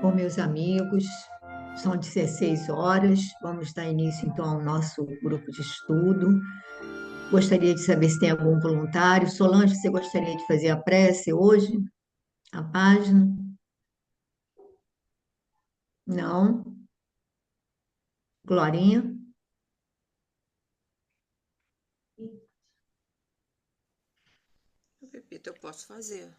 Bom, meus amigos, são 16 horas, vamos dar início então ao nosso grupo de estudo. Gostaria de saber se tem algum voluntário. Solange, você gostaria de fazer a prece hoje? A página? Não? Glorinha? Pepita, eu posso fazer.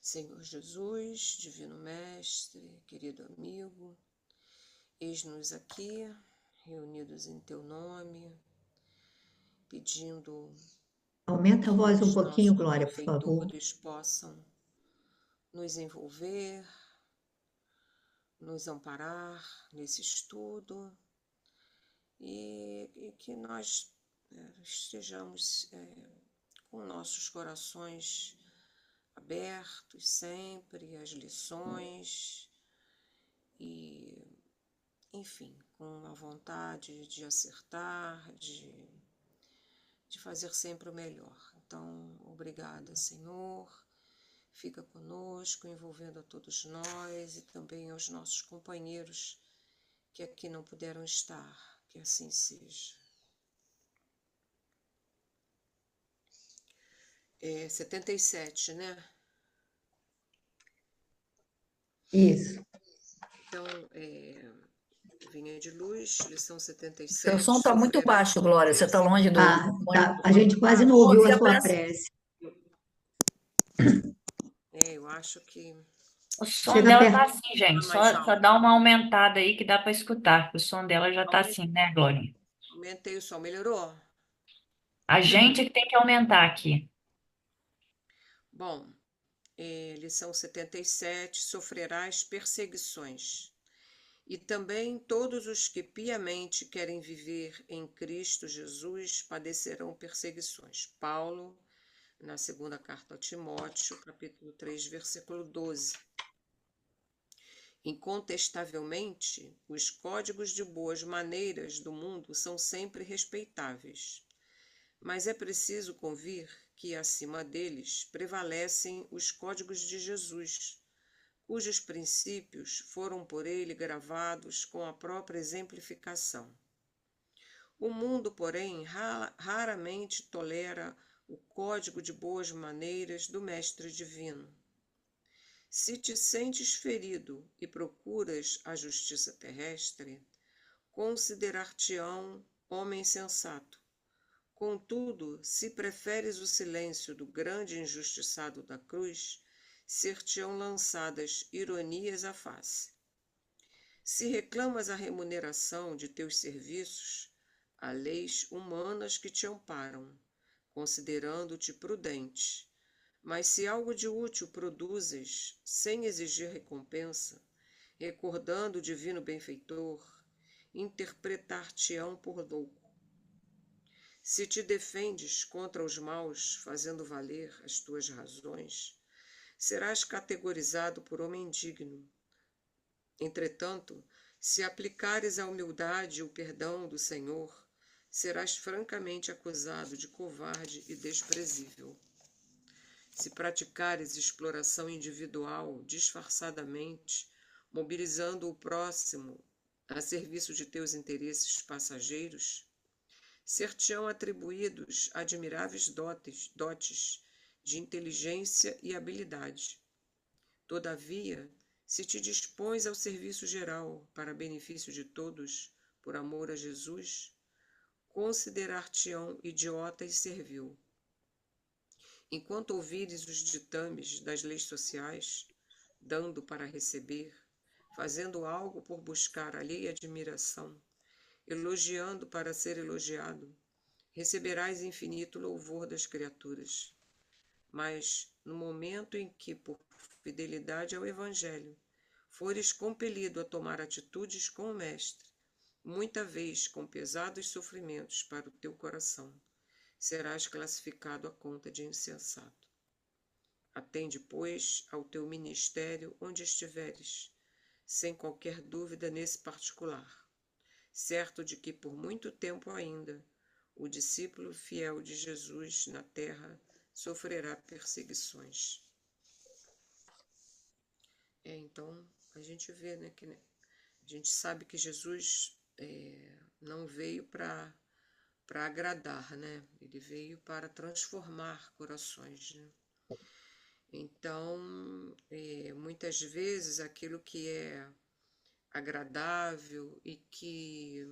Senhor Jesus, Divino Mestre, querido amigo, eis-nos aqui, reunidos em Teu nome, pedindo Aumenta a que voz um os pouquinho, nossos Glória, por favor. benfeitores possam nos envolver, nos amparar nesse estudo e que nós estejamos com nossos corações abertos sempre às lições e, enfim, com a vontade de acertar, de fazer sempre o melhor. Então, obrigada, Senhor. Fica conosco, envolvendo a todos nós e também aos nossos companheiros que aqui não puderam estar. Que assim seja. 77, né? Isso. Então, Vinha de Luz, lição Seu 77, som está muito sofrerás baixo, Glória. Você está longe do Ah, microfone. tá. A gente quase não ouviu a sua prece. Eu acho que... O som Chega dela tá perto. assim, gente. mais Só alto. dá uma aumentada aí que dá para escutar. O som dela já tá assim, né, Glória? Aumentei o som, melhorou? A gente que tem que aumentar aqui. Bom, lição 77, sofrerás perseguições. E também todos os que piamente querem viver em Cristo Jesus padecerão perseguições. Paulo, na segunda carta a Timóteo, capítulo 3, versículo 12. Incontestavelmente, os códigos de boas maneiras do mundo são sempre respeitáveis, mas é preciso convir que, acima deles, prevalecem os códigos de Jesus, cujos princípios foram por ele gravados com a própria exemplificação. O mundo, porém, raramente tolera o código de boas maneiras do Mestre Divino. Se te sentes ferido e procuras a justiça terrestre, considerar-te-ão homem sensato. Contudo, se preferes o silêncio do grande injustiçado da cruz, ser-te-ão lançadas ironias à face. Se reclamas a remuneração de teus serviços, há leis humanas que te amparam, considerando-te prudente. Mas se algo de útil produzes, sem exigir recompensa, recordando o divino benfeitor, interpretar-te-ão por louco. Se te defendes contra os maus, fazendo valer as tuas razões, serás categorizado por homem digno. Entretanto, se aplicares a humildade e o perdão do Senhor, serás francamente acusado de covarde e desprezível. Se praticares exploração individual disfarçadamente, mobilizando o próximo a serviço de teus interesses passageiros, ser-te-ão atribuídos admiráveis dotes de inteligência e habilidade. Todavia, se te dispões ao serviço geral para benefício de todos, por amor a Jesus, considerar-te-ão idiota e servil. Enquanto ouvires os ditames das leis sociais, dando para receber, fazendo algo por buscar alheia admiração, elogiando para ser elogiado, receberás infinito louvor das criaturas. Mas, no momento em que, por fidelidade ao Evangelho, fores compelido a tomar atitudes com o Mestre, muita vez com pesados sofrimentos para o teu coração, serás classificado à conta de insensato. Atende, pois, ao teu ministério onde estiveres, sem qualquer dúvida nesse particular, certo de que por muito tempo ainda o discípulo fiel de Jesus na terra sofrerá perseguições. Então, a gente vê, né, que a gente sabe que Jesus não veio para agradar, né? Ele veio para transformar corações, né? Então, muitas vezes aquilo que é agradável e que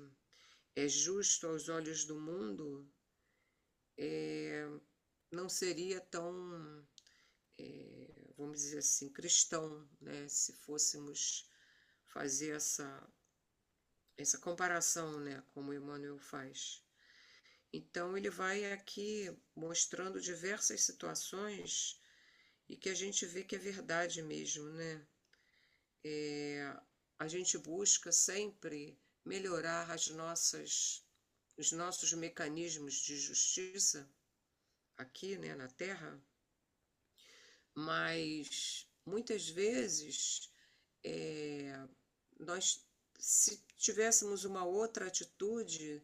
é justo aos olhos do mundo não seria tão, vamos dizer assim, cristão, né? Se fôssemos fazer essa comparação, né? Como Emmanuel faz. Então, ele vai aqui mostrando diversas situações e que a gente vê que é verdade mesmo, né? A gente busca sempre melhorar os nossos mecanismos de justiça aqui, né, na Terra, mas muitas vezes nós, se tivéssemos uma outra atitude,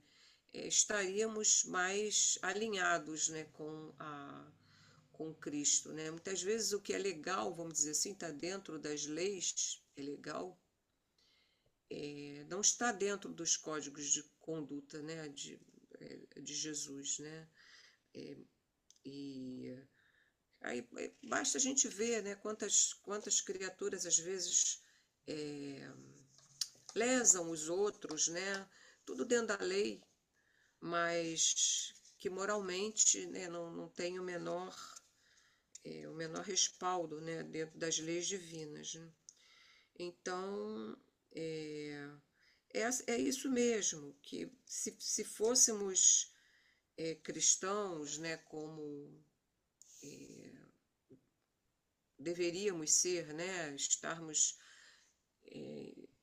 estaríamos mais alinhados, né, com Cristo, né? Muitas vezes o que é legal, vamos dizer assim, está dentro das leis, é legal, não está dentro dos códigos de conduta, né, de Jesus, né? E aí basta a gente ver, né, quantas criaturas às vezes lesam os outros, né? Tudo dentro da lei, mas que moralmente, né, não tem o menor respaldo, né, dentro das leis divinas, né? Então, é isso mesmo, que se fôssemos cristãos, né, como deveríamos ser, né, estarmos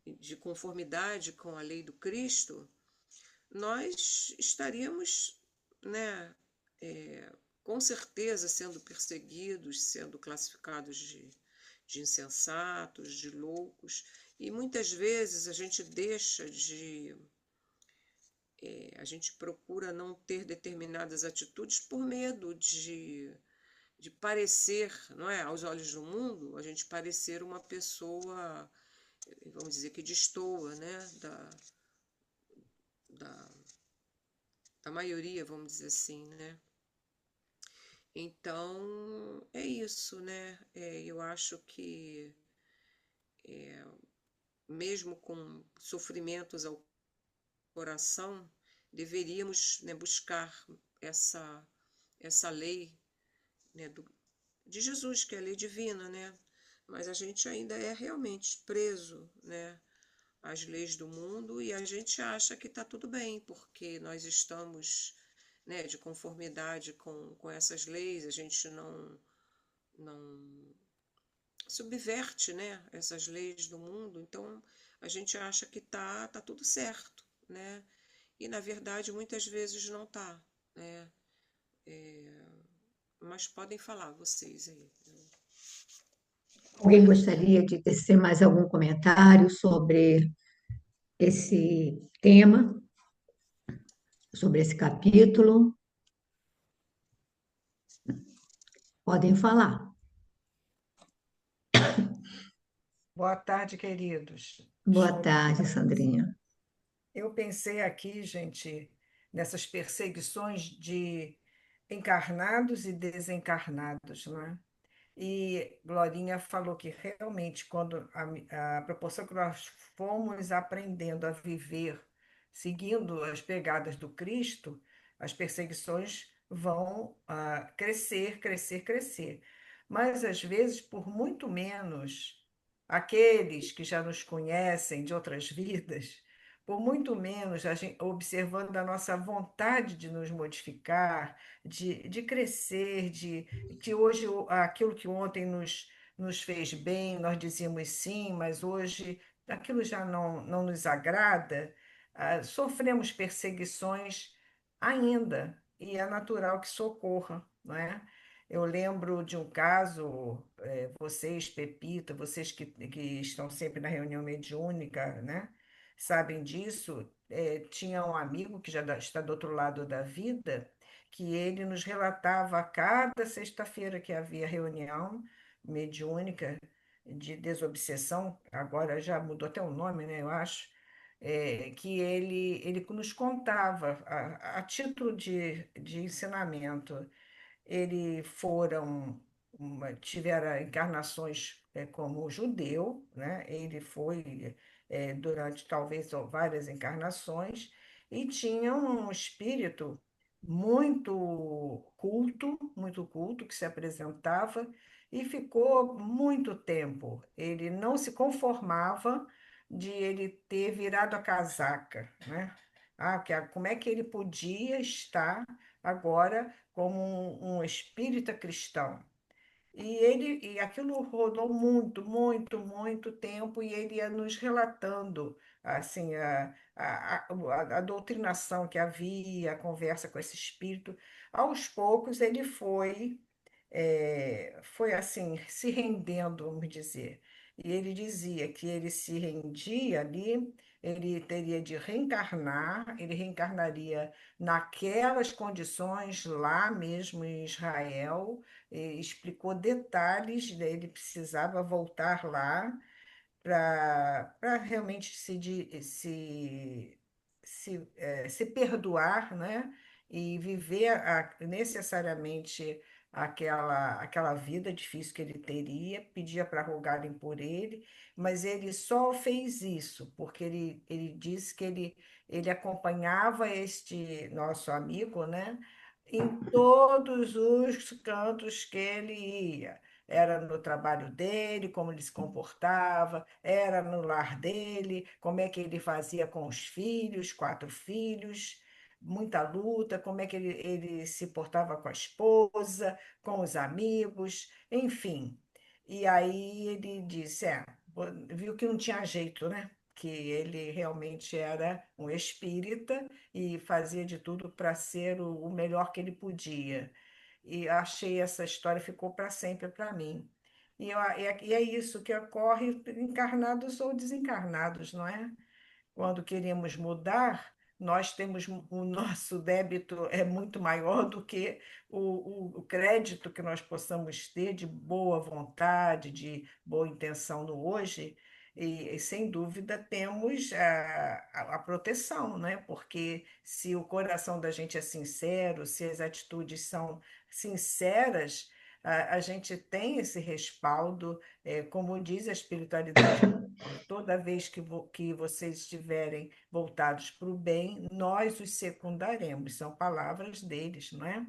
de conformidade com a lei do Cristo, nós estaríamos, né, com certeza sendo perseguidos, sendo classificados de insensatos, de loucos, e muitas vezes a gente a gente procura não ter determinadas atitudes por medo de parecer, não é, aos olhos do mundo, a gente parecer uma pessoa, vamos dizer que destoa, né, da, da maioria, vamos dizer assim, né? Então, é isso, né? Eu acho que, mesmo com sofrimentos ao coração, deveríamos, né, buscar essa lei, né, de Jesus, que é a lei divina, né? Mas a gente ainda é realmente preso, né, às leis do mundo e a gente acha que está tudo bem, porque nós estamos, né, de conformidade com essas leis, a gente não subverte, né, essas leis do mundo, então a gente acha que tá tudo certo, né? E na verdade muitas vezes não tá, né? Mas podem falar vocês aí. Alguém gostaria de tecer mais algum comentário sobre esse tema, sobre esse capítulo? Podem falar. Boa tarde, queridos. Boa Show de tarde, bola. Sandrinha. Eu pensei aqui, gente, nessas perseguições de encarnados e desencarnados, né? E Glorinha falou que realmente, quando a proporção que nós fomos aprendendo a viver, seguindo as pegadas do Cristo, as perseguições vão crescer, crescer, crescer. Mas, às vezes, por muito menos, aqueles que já nos conhecem de outras vidas, por muito menos, observando a nossa vontade de nos modificar, de crescer, que hoje aquilo que ontem nos fez bem, nós dizíamos sim, mas hoje aquilo já não nos agrada, sofremos perseguições ainda. e é natural que socorra, não é? Eu lembro de um caso, vocês, Pepita, vocês que estão sempre na reunião mediúnica, né? Sabem disso. Tinha um amigo que está do outro lado da vida, que ele nos relatava a cada sexta-feira que havia reunião mediúnica de desobsessão, agora já mudou até o nome, né, eu acho, que ele nos contava, a título de ensinamento, ele tiveram encarnações como judeu, né? Ele foi durante talvez várias encarnações e tinha um espírito muito culto que se apresentava e ficou muito tempo. Ele não se conformava de ele ter virado a casaca, né? Como é que ele podia estar agora como um espírita cristão? E aquilo rodou muito tempo, e ele ia nos relatando assim a doutrinação que havia, a conversa com esse espírito. Aos poucos ele foi assim, se rendendo, vamos dizer. E ele dizia que ele se rendia ali, ele teria de reencarnar, ele reencarnaria naquelas condições lá mesmo em Israel, e explicou detalhes, né, ele precisava voltar lá para realmente se perdoar, né? E viver necessariamente aquela vida difícil que ele teria, pedia para rogarem por ele, mas ele só fez isso porque ele disse que ele acompanhava este nosso amigo, né? Em todos os cantos que ele ia. Era no trabalho dele, como ele se comportava, era no lar dele, como é que ele fazia com os filhos, 4 filhos, muita luta, como é que ele se portava com a esposa, com os amigos, enfim. E aí ele disse, viu que não tinha jeito, né? Que ele realmente era um espírita e fazia de tudo para ser o melhor que ele podia. E achei essa história, ficou para sempre para mim. E é isso que ocorre, encarnados ou desencarnados, não é? Quando queremos mudar, nós temos o nosso débito é muito maior do que o crédito que nós possamos ter de boa vontade, de boa intenção no hoje. Sem dúvida temos a proteção, né? Porque se o coração da gente é sincero, se as atitudes são sinceras, a gente tem esse respaldo, como diz a espiritualidade. Toda vez que vocês estiverem voltados para o bem, nós os secundaremos. São palavras deles, não é?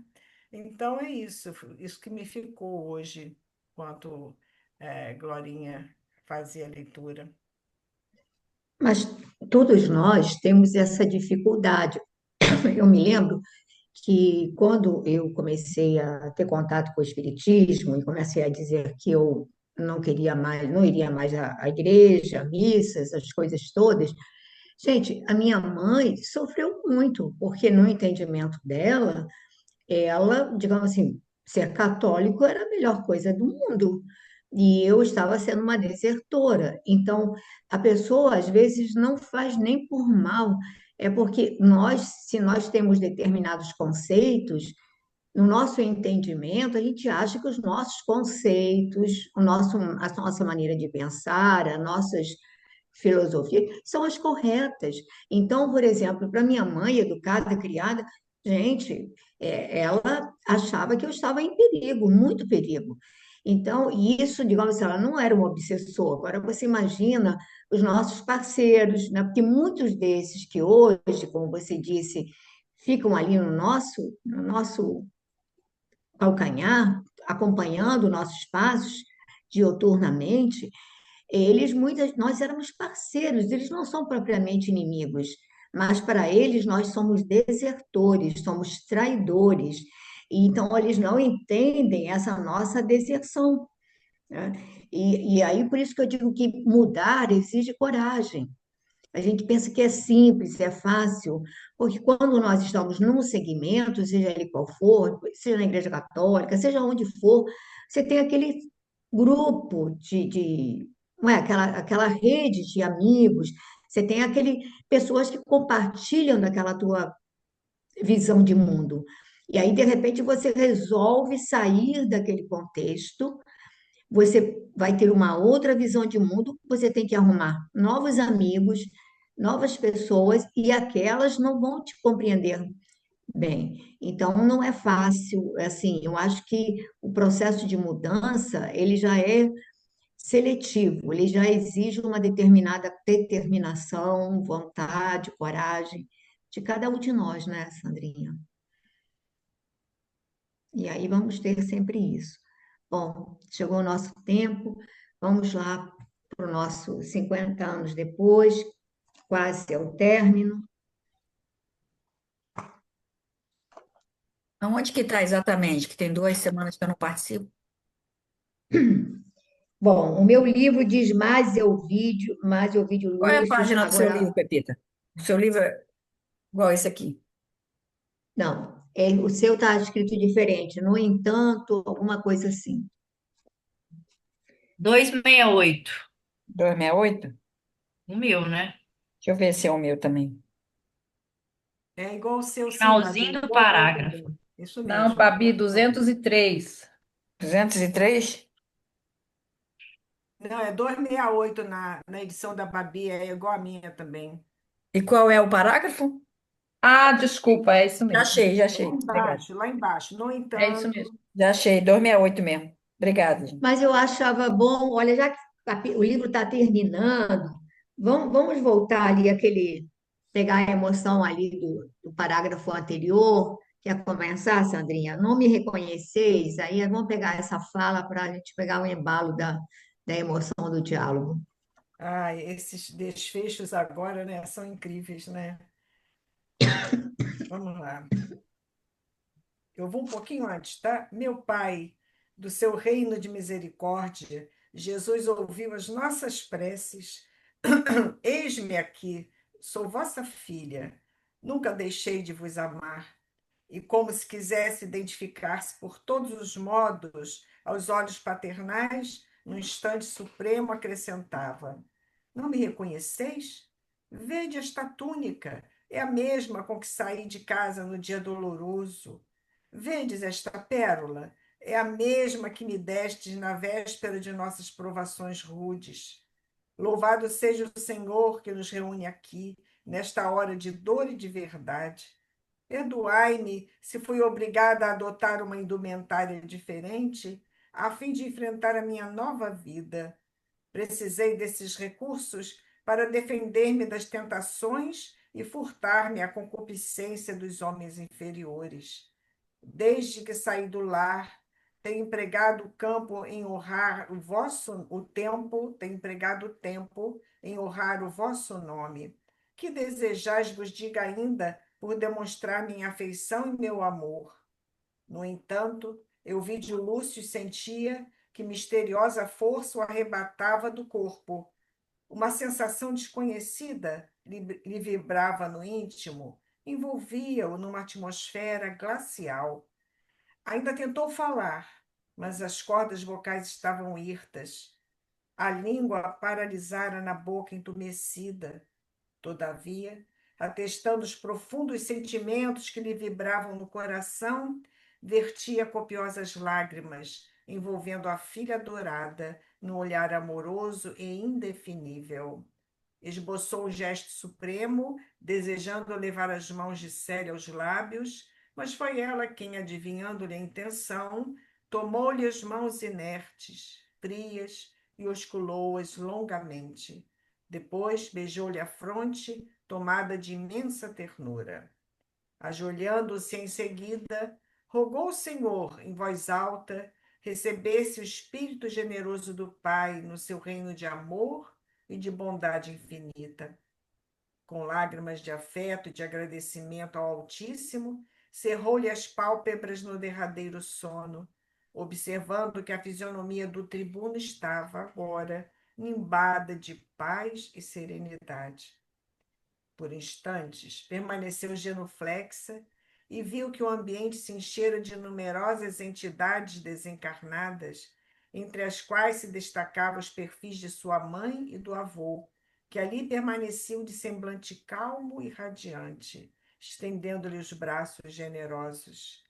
Então é isso que me ficou hoje, enquanto Glorinha fazia a leitura. Mas todos nós temos essa dificuldade. Eu me lembro que quando eu comecei a ter contato com o Espiritismo e comecei a dizer que eu não queria mais, não iria mais à igreja, à missas, as coisas todas, gente, a minha mãe sofreu muito, porque no entendimento dela, ela, digamos assim, ser católico era a melhor coisa do mundo. E eu estava sendo uma desertora. Então, a pessoa às vezes não faz nem por mal, é porque nós, se nós temos determinados conceitos, no nosso entendimento, a gente acha que os nossos conceitos, a nossa maneira de pensar, as nossas filosofias são as corretas. Então, por exemplo, para minha mãe, educada, criada, gente, ela achava que eu estava em perigo, muito perigo. Então, isso, digamos assim, ela não era um obsessor. Agora, você imagina os nossos parceiros, né? Porque muitos desses que hoje, como você disse, ficam ali no nosso calcanhar, acompanhando nossos passos dioturnamente, nós éramos parceiros, eles não são propriamente inimigos, mas para eles nós somos desertores, somos traidores. E então eles não entendem essa nossa deserção, né? E aí por isso que eu digo que mudar exige coragem. A gente pensa que é simples, é fácil, porque quando nós estamos num segmento, seja ele qual for, seja na Igreja Católica, seja onde for, você tem aquele grupo não é? Aquela rede de amigos, você tem pessoas que compartilham daquela tua visão de mundo. E aí, de repente, você resolve sair daquele contexto, você vai ter uma outra visão de mundo, você tem que arrumar novos amigos, novas pessoas, e aquelas não vão te compreender bem. Então, não é fácil, assim, eu acho que o processo de mudança, ele já é seletivo, ele já exige uma determinada determinação, vontade, coragem de cada um de nós, né, Sandrinha? E aí vamos ter sempre isso. Bom, chegou o nosso tempo, vamos lá para o nosso 50 anos depois, quase ao término. Aonde que está exatamente? Que tem 2 semanas que eu não participo. Bom, o meu livro diz mais eu vídeo Qual é a Lúcio, página do seu agora, livro, Pepita? O seu livro é igual esse aqui. não, o seu está escrito diferente, no entanto, alguma coisa assim. 268. 268? O meu, né? Deixa eu ver se é o meu também. É igual o seu, sim, Babi, Finalzinho do igual o meu parágrafo. também. Isso Não, mesmo. Babi, 203. 203? Não, é 268 na edição da Babi, é igual a minha também. E qual é o parágrafo? Ah, desculpa, é isso mesmo. Já achei. Obrigada. Lá embaixo. No É isso entanto, mesmo. Já achei, 268 mesmo. Obrigada, gente. Mas eu achava bom, olha, já que o livro está terminando, vamos voltar ali pegar a emoção ali do parágrafo anterior, que é começar, Sandrinha, não me reconheceis, aí vamos pegar essa fala para a gente pegar o embalo da emoção do diálogo. esses desfechos agora, né, são incríveis, né? Vamos lá. Eu vou um pouquinho antes, tá? Meu Pai, do seu reino de misericórdia, Jesus ouviu as nossas preces. Eis-me aqui, sou vossa filha. Nunca deixei de vos amar. E como se quisesse identificar-se por todos os modos aos olhos paternais, no instante supremo acrescentava: Não me reconheceis? Vede esta túnica, é a mesma com que saí de casa no dia doloroso. Vedes esta pérola, é a mesma que me destes na véspera de nossas provações rudes. Louvado seja o Senhor que nos reúne aqui, nesta hora de dor e de verdade. Perdoai-me se fui obrigada a adotar uma indumentária diferente, a fim de enfrentar a minha nova vida. Precisei desses recursos para defender-me das tentações e furtar-me à concupiscência dos homens inferiores. Desde que saí do lar, tenho empregado o campo em honrar o tempo, tenho empregado o tempo em honrar o vosso nome. Que desejais vos diga ainda por demonstrar minha afeição e meu amor? No entanto, eu vi de Lúcio e sentia que misteriosa força o arrebatava do corpo. Uma sensação desconhecida lhe vibrava no íntimo, envolvia-o numa atmosfera glacial. Ainda tentou falar, mas as cordas vocais estavam hirtas. A língua paralisara na boca entumecida. Todavia, atestando os profundos sentimentos que lhe vibravam no coração, vertia copiosas lágrimas, envolvendo a filha adorada num olhar amoroso e indefinível. Esboçou um gesto supremo, desejando levar as mãos de Célia aos lábios, mas foi ela quem, adivinhando-lhe a intenção, tomou-lhe as mãos inertes, frias, e osculou-as longamente. Depois beijou-lhe a fronte, tomada de imensa ternura. Ajoelhando-se em seguida, rogou ao Senhor, em voz alta, recebesse o Espírito generoso do Pai no seu reino de amor e de bondade infinita. Com lágrimas de afeto e de agradecimento ao Altíssimo, cerrou-lhe as pálpebras no derradeiro sono, observando que a fisionomia do tribuno estava agora nimbada de paz e serenidade. por instantes, permaneceu genuflexa e viu que o ambiente se enchera de numerosas entidades desencarnadas, entre as quais se destacavam os perfis de sua mãe e do avô, que ali permaneciam de semblante calmo e radiante, estendendo-lhe os braços generosos.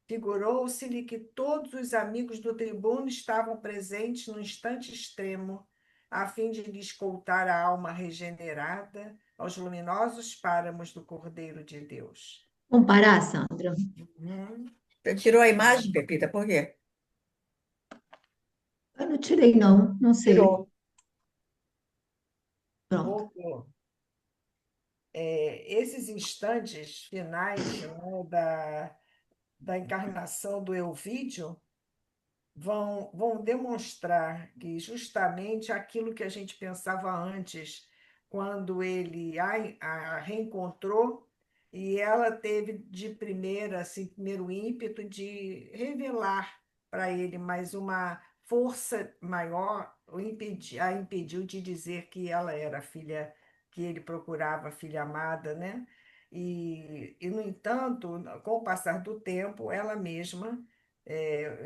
Figurou-se-lhe que todos os amigos do tribuno estavam presentes no instante extremo, a fim de lhe escoltar a alma regenerada aos luminosos páramos do Cordeiro de Deus. Comparar, Sandra? Uhum. Você tirou a imagem, Pepita, por quê? Eu não tirei, não, não sei. Tirou. Pronto. Voltou. Esses instantes finais, né, da encarnação do Elvídio vão demonstrar que justamente aquilo que a gente pensava antes, quando ele a reencontrou, e ela teve de primeira, assim, primeiro ímpeto de revelar para ele, mas uma força maior a impediu de dizer que ela era a filha que ele procurava, a filha amada, né? No entanto, com o passar do tempo, ela mesma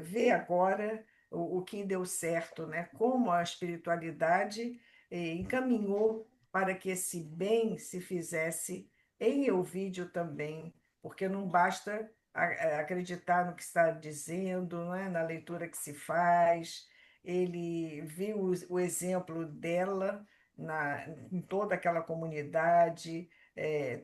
vê agora o que deu certo, né? Como a espiritualidade encaminhou para que esse bem se fizesse em Elvídio também, porque não basta acreditar no que está dizendo, não é? Na leitura que se faz. Ele viu o exemplo dela em toda aquela comunidade,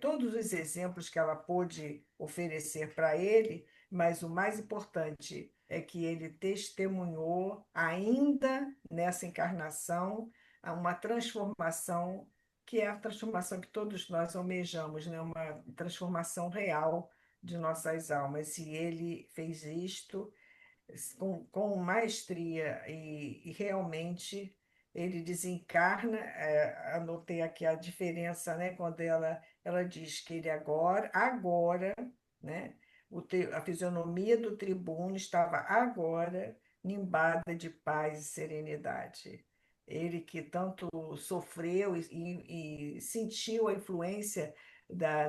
todos os exemplos que ela pôde oferecer para ele, mas o mais importante é que ele testemunhou, ainda nessa encarnação, uma transformação que é a transformação que todos nós almejamos, né? Uma transformação real de nossas almas. E ele fez isto com maestria e realmente ele desencarna. Anotei aqui a diferença, né? Quando ela diz que ele agora, né? A fisionomia do tribuno estava agora nimbada de paz e serenidade. Ele que tanto sofreu e sentiu a influência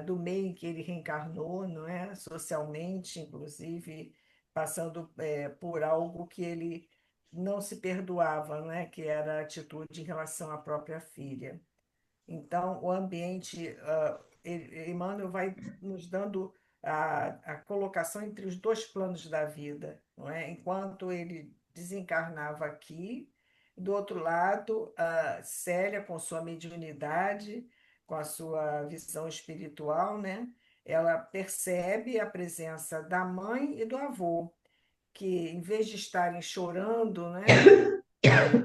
do meio em que ele reencarnou, não é? Socialmente, inclusive, passando por algo que ele não se perdoava, não é? Que era a atitude em relação à própria filha. Então, o ambiente, Emmanuel vai nos dando a colocação entre os dois planos da vida, não é? Enquanto ele desencarnava aqui, do outro lado, a Célia, com sua mediunidade, com a sua visão espiritual, né? Ela percebe a presença da mãe e do avô, que, em vez de estarem chorando, né,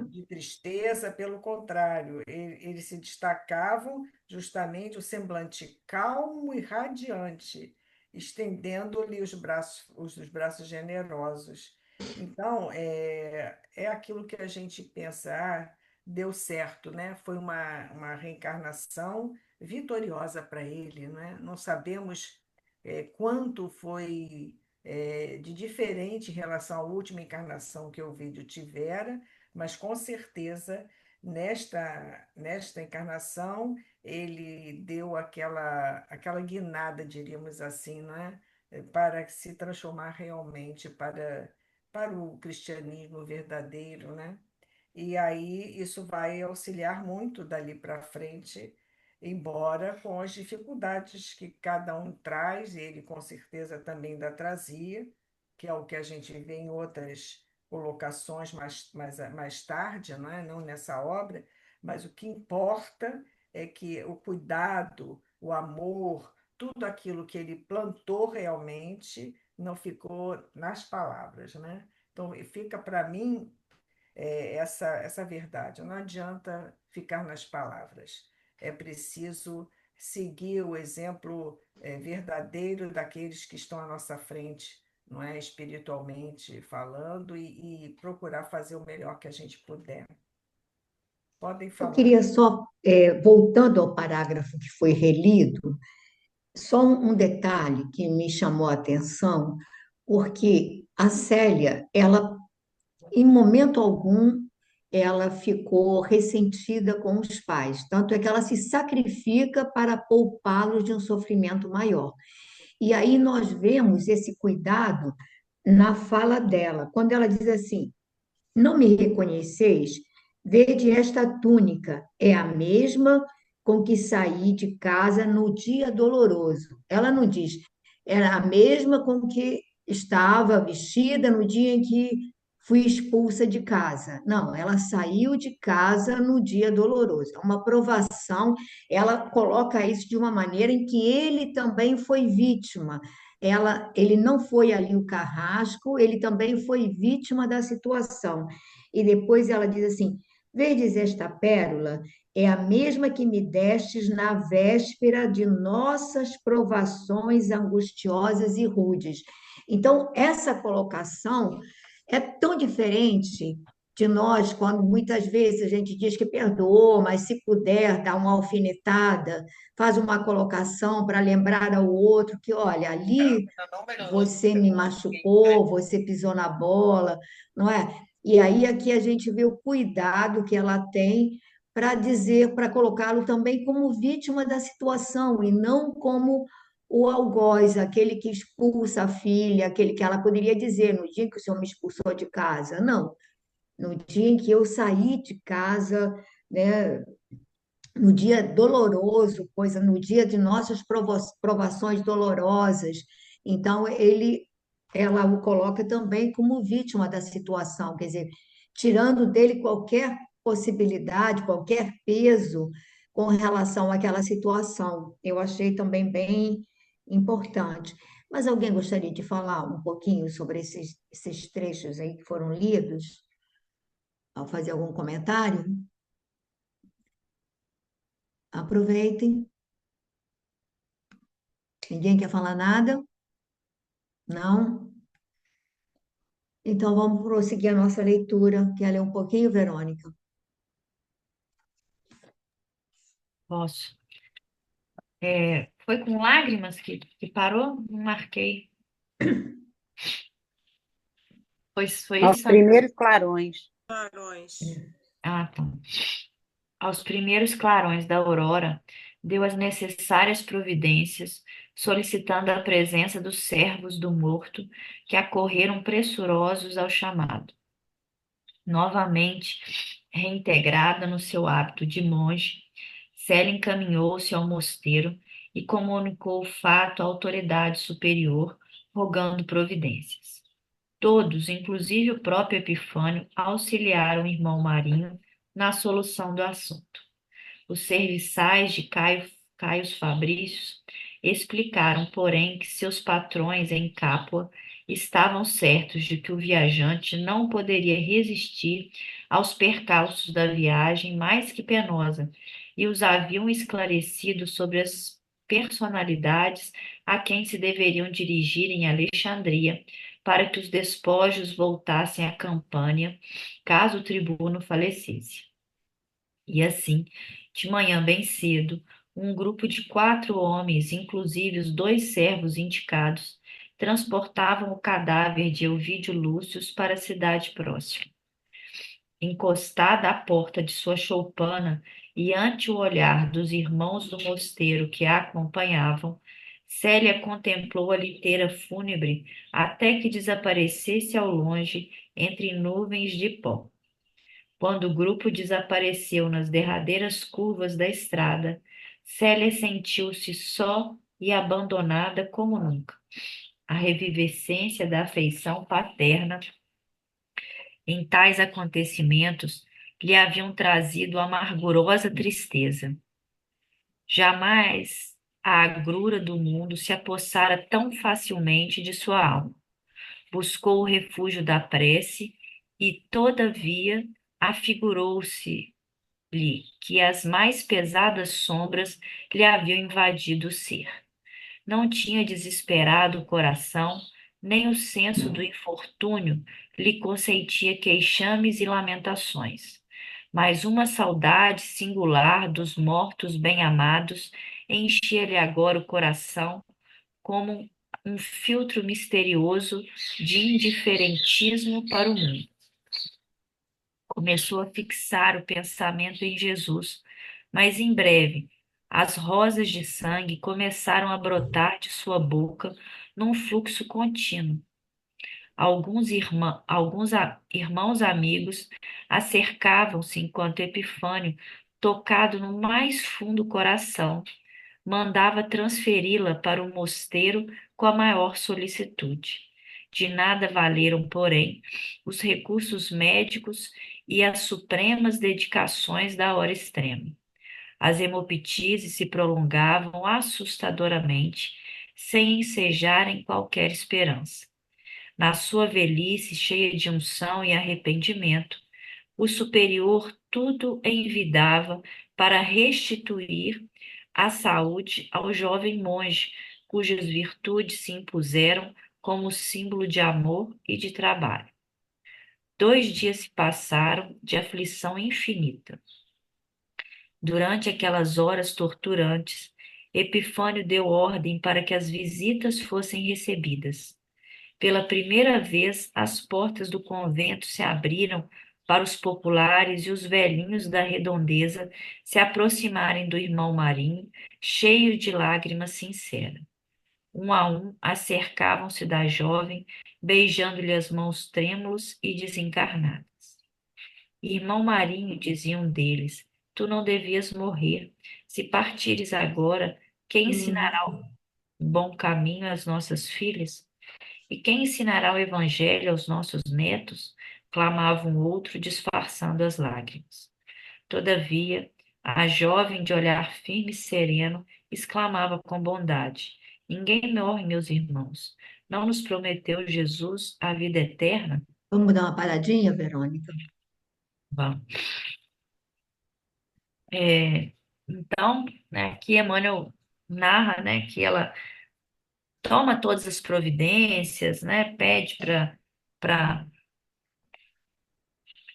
de tristeza, pelo contrário, eles se destacavam justamente o semblante calmo e radiante, estendendo-lhe os braços generosos. Então, é aquilo que a gente pensa, deu certo, né? Foi uma reencarnação vitoriosa para ele, né? Não sabemos quanto foi de diferente em relação à última encarnação que o vídeo tivera, mas com certeza nesta encarnação ele deu aquela guinada, diríamos assim, né? Para se transformar realmente para o cristianismo verdadeiro, né? E aí isso vai auxiliar muito dali para frente, embora com as dificuldades que cada um traz, e ele com certeza também ainda trazia, que é o que a gente vê em outras colocações mais tarde, não é? Não nessa obra, mas o que importa é que o cuidado, o amor, tudo aquilo que ele plantou realmente não ficou nas palavras, né? Então, fica para mim essa verdade. Não adianta ficar nas palavras. É preciso seguir o exemplo verdadeiro daqueles que estão à nossa frente, não é? Espiritualmente falando, e procurar fazer o melhor que a gente puder. Podem Eu falar. queria só, voltando ao parágrafo que foi relido, só um detalhe que me chamou a atenção, porque a Célia, ela, em momento algum, ela ficou ressentida com os pais. Tanto é que ela se sacrifica para poupá-los de um sofrimento maior. E aí nós vemos esse cuidado na fala dela, quando ela diz assim: não me reconheceis? Vede esta túnica, é a mesma com que saí de casa no dia doloroso. Ela não diz, era a mesma com que estava vestida no dia em que fui expulsa de casa. Não, ela saiu de casa no dia doloroso. É uma provação, ela coloca isso de uma maneira em que ele também foi vítima. Ele não foi ali o carrasco, ele também foi vítima da situação. E depois ela diz assim: Vedes esta pérola? É a mesma que me destes na véspera de nossas provações angustiosas e rudes. Então, essa colocação é tão diferente de nós, quando muitas vezes a gente diz que perdoou, mas se puder dar uma alfinetada, faz uma colocação para lembrar ao outro que, olha, ali você me machucou, você pisou na bola, não é? E aí aqui a gente vê o cuidado que ela tem para dizer, para colocá-lo também como vítima da situação e não como o algoz, aquele que expulsa a filha, aquele que ela poderia dizer no dia que o senhor me expulsou de casa. Não, no dia em que eu saí de casa, né, no dia doloroso, coisa, no dia de nossas provações dolorosas. Então, ela o coloca também como vítima da situação, quer dizer, tirando dele qualquer possibilidade, qualquer peso com relação àquela situação. Eu achei também bem importante. Mas alguém gostaria de falar um pouquinho sobre esses trechos aí que foram lidos? Ao fazer algum comentário? Aproveitem. Ninguém quer falar nada? Não? Então vamos prosseguir a nossa leitura. Quer ler um pouquinho, Verônica? Posso. Foi com lágrimas que parou? Não marquei. Foi Aos isso? primeiros clarões. Clarões. Ah, tá. Aos primeiros clarões da aurora, deu as necessárias providências, solicitando a presença dos servos do morto, que acorreram pressurosos ao chamado. Novamente reintegrada no seu hábito de monge, Célia encaminhou-se ao mosteiro e comunicou o fato à autoridade superior, rogando providências. Todos, inclusive o próprio Epifânio, auxiliaram o irmão Marinho na solução do assunto. Os serviçais de Caio Fabrícios explicaram, porém, que seus patrões em Capua estavam certos de que o viajante não poderia resistir aos percalços da viagem mais que penosa e os haviam esclarecido sobre as personalidades a quem se deveriam dirigir em Alexandria para que os despojos voltassem à Campânia caso o tribuno falecesse. E assim, de manhã bem cedo, um grupo de 4 homens, inclusive os 2 servos indicados, transportavam o cadáver de Elvídio Lúcio para a cidade próxima. Encostada à porta de sua choupana e ante o olhar dos irmãos do mosteiro que a acompanhavam, Célia contemplou a liteira fúnebre até que desaparecesse ao longe entre nuvens de pó. Quando o grupo desapareceu nas derradeiras curvas da estrada, Célia sentiu-se só e abandonada como nunca. A revivescência da afeição paterna em tais acontecimentos lhe haviam trazido amargurosa tristeza. Jamais a agrura do mundo se apossara tão facilmente de sua alma. Buscou o refúgio da prece e, todavia, afigurou-se-lhe que as mais pesadas sombras lhe haviam invadido o ser. Não tinha desesperado o coração, nem o senso do infortúnio lhe consentia queixames e lamentações. Mas uma saudade singular dos mortos bem-amados enchia-lhe agora o coração como um filtro misterioso de indiferentismo para o mundo. Começou a fixar o pensamento em Jesus, mas em breve as rosas de sangue começaram a brotar de sua boca num fluxo contínuo. Irmãos amigos acercavam-se enquanto Epifânio, tocado no mais fundo coração, mandava transferi-la para o mosteiro com a maior solicitude. De nada valeram, porém, os recursos médicos e as supremas dedicações da hora extrema. As hemoptises se prolongavam assustadoramente, sem ensejarem qualquer esperança. Na sua velhice cheia de unção e arrependimento, o superior tudo envidava para restituir a saúde ao jovem monge, cujas virtudes se impuseram como símbolo de amor e de trabalho. 2 dias se passaram de aflição infinita. Durante aquelas horas torturantes, Epifânio deu ordem para que as visitas fossem recebidas. Pela primeira vez, as portas do convento se abriram para os populares e os velhinhos da redondeza se aproximarem do irmão Marinho, cheios de lágrimas sinceras. Um a um, acercavam-se da jovem, beijando-lhe as mãos trêmulos e desencarnadas. Irmão Marinho, dizia um deles, tu não devias morrer. Se partires agora, quem ensinará o bom caminho às nossas filhas? E quem ensinará o Evangelho aos nossos netos? Clamava um outro, disfarçando as lágrimas. Todavia, a jovem de olhar firme e sereno exclamava com bondade: Ninguém morre, meus irmãos. Não nos prometeu Jesus a vida eterna? Vamos dar uma paradinha, Verônica? Vamos. Então, né, aqui Emmanuel narra, né, que ela toma todas as providências, né, pede para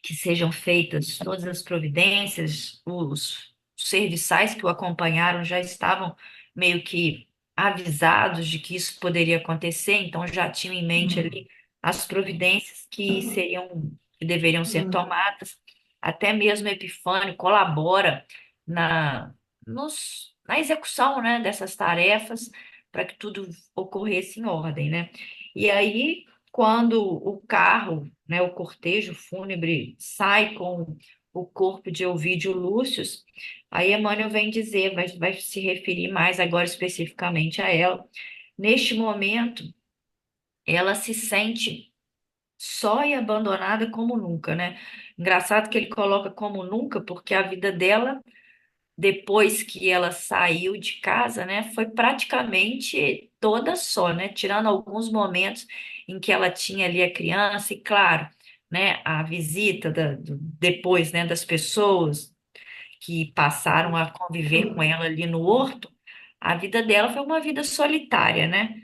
que sejam feitas todas as providências, os serviçais que o acompanharam já estavam meio que avisados de que isso poderia acontecer, então já tinham em mente ali as providências que deveriam ser tomadas. Até mesmo Epifânio colabora na execução, né, dessas tarefas para que tudo ocorresse em ordem, né? E aí, quando o carro, né, o cortejo fúnebre sai com o corpo de Ovídio Lúcio, aí Emmanuel vem dizer, vai se referir mais agora especificamente a ela. Neste momento, ela se sente só e abandonada como nunca, né? Engraçado que ele coloca como nunca, porque a vida dela depois que ela saiu de casa, né, foi praticamente toda só, né, tirando alguns momentos em que ela tinha ali a criança e, claro, né, a visita depois, né, das pessoas que passaram a conviver com ela ali no horto, a vida dela foi uma vida solitária, né,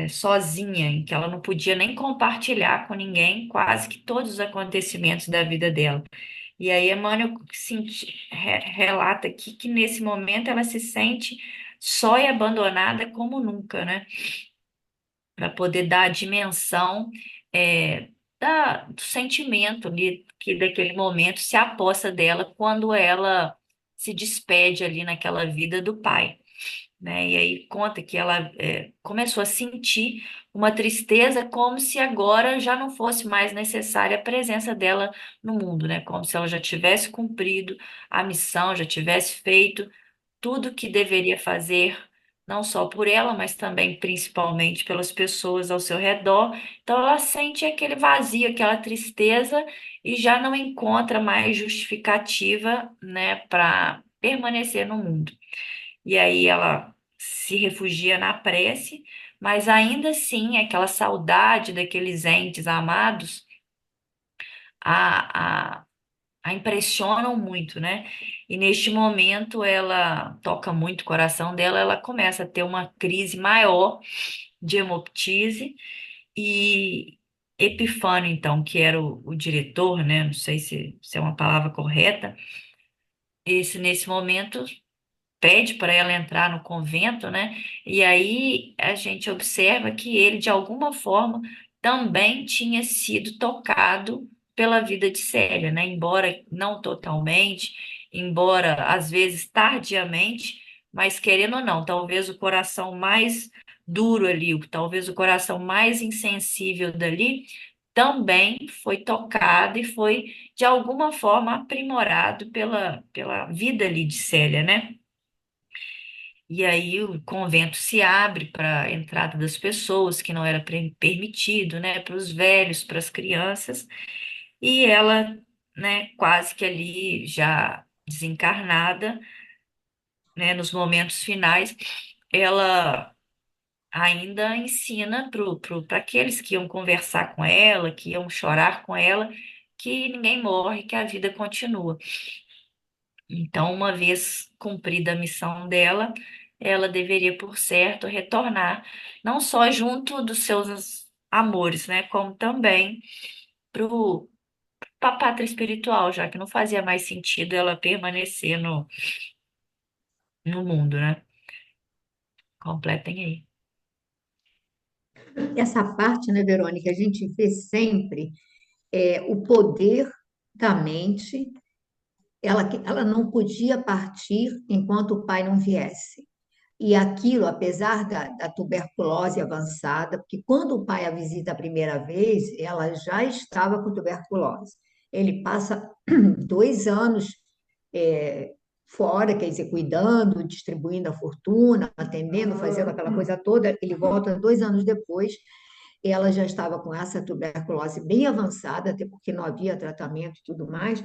sozinha, em que ela não podia nem compartilhar com ninguém quase que todos os acontecimentos da vida dela. E aí Emmanuel relata aqui que nesse momento ela se sente só e abandonada como nunca, né? Para poder dar a dimensão do sentimento ali, que daquele momento se apossa dela quando ela se despede ali naquela vida do pai, né? E aí conta que ela começou a sentir uma tristeza como se agora já não fosse mais necessária a presença dela no mundo, né? Como se ela já tivesse cumprido a missão, já tivesse feito tudo que deveria fazer, não só por ela, mas também principalmente pelas pessoas ao seu redor. Então ela sente aquele vazio, aquela tristeza e já não encontra mais justificativa, né, para permanecer no mundo. E aí ela se refugia na prece, mas ainda assim aquela saudade daqueles entes amados a, a, a impressionam muito, né? E neste momento ela toca muito o coração dela, ela começa a ter uma crise maior de hemoptise e Epifânio, então, que era o diretor, né? Não sei se é uma palavra correta, nesse momento pede para ela entrar no convento, né? E aí a gente observa que ele, de alguma forma, também tinha sido tocado pela vida de Célia, né? Embora não totalmente, embora às vezes tardiamente, mas querendo ou não, talvez o coração mais duro ali, talvez o coração mais insensível dali, também foi tocado e foi de alguma forma aprimorado pela vida ali de Célia, né? E aí o convento se abre para a entrada das pessoas, que não era permitido, né? Para os velhos, para as crianças. E ela, né, quase que ali já desencarnada, né, nos momentos finais, ela ainda ensina para aqueles que iam conversar com ela, que iam chorar com ela, que ninguém morre, que a vida continua. Então, uma vez cumprida a missão dela, ela deveria, por certo, retornar, não só junto dos seus amores, né, como também para a pátria espiritual, já que não fazia mais sentido ela permanecer no mundo, né? Completem aí. Essa parte, né, Verônica, a gente vê sempre o poder da mente. Ela não podia partir enquanto o pai não viesse. E aquilo, apesar da tuberculose avançada, porque quando o pai a visita a primeira vez, ela já estava com tuberculose. Ele passa 2 anos é, fora, quer dizer, cuidando, distribuindo a fortuna, atendendo, fazendo aquela coisa toda. Ele volta 2 anos depois, ela já estava com essa tuberculose bem avançada, até porque não havia tratamento e tudo mais,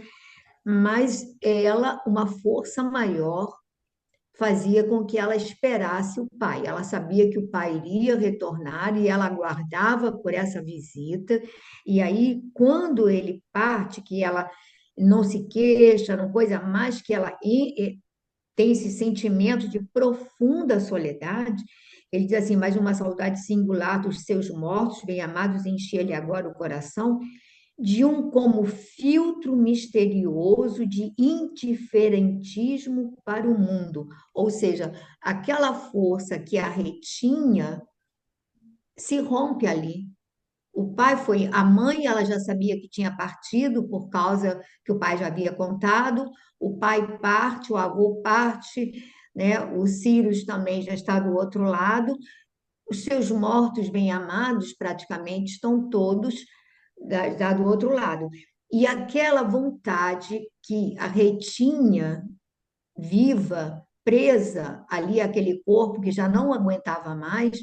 mas ela, uma força maior, fazia com que ela esperasse o pai. Ela sabia que o pai iria retornar e ela aguardava por essa visita. E aí, quando ele parte, que ela não se queixa, não coisa mais, que ela tem esse sentimento de profunda soledade, ele diz assim: mas uma saudade singular dos seus mortos, bem-amados, enchia-lhe agora o coração de um como filtro misterioso de indiferentismo para o mundo. Ou seja, aquela força que a retinha se rompe ali. O pai foi, a mãe, ela já sabia que tinha partido por causa que o pai já havia contado. O pai parte, o avô parte, né? O Cyrus também já está do outro lado. Os seus mortos bem-amados praticamente estão todos do outro lado. E aquela vontade que a retinha viva, presa ali, aquele corpo que já não aguentava mais,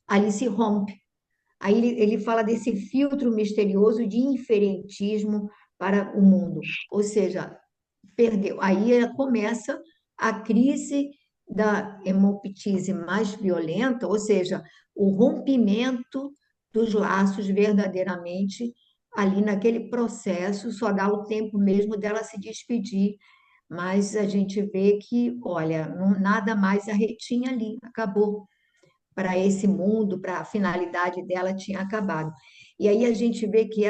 ali se rompe. Aí ele fala desse filtro misterioso de inferentismo para o mundo. Ou seja, perdeu. Aí começa a crise da hemoptise mais violenta, ou seja, o rompimento dos laços verdadeiramente ali naquele processo, só dá o tempo mesmo dela se despedir, mas a gente vê que, olha, nada mais a retinha ali, acabou para esse mundo, para a finalidade dela tinha acabado. E aí a gente vê que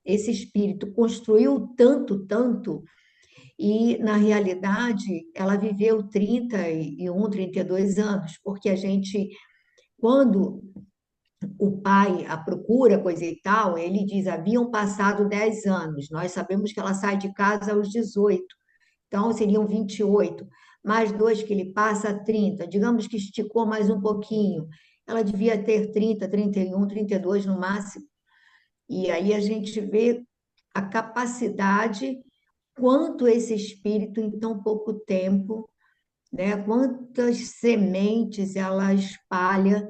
esse espírito construiu tanto, tanto, e, na realidade, ela viveu 31, 32 anos, porque a gente, quando o pai a procura, coisa e tal, ele diz: haviam passado 10 anos. Nós sabemos que ela sai de casa aos 18, então seriam 28, mais dois que ele passa 30. Digamos que esticou mais um pouquinho. Ela devia ter 30, 31, 32 no máximo. E aí a gente vê a capacidade, quanto esse espírito, em tão pouco tempo, né? Quantas sementes ela espalha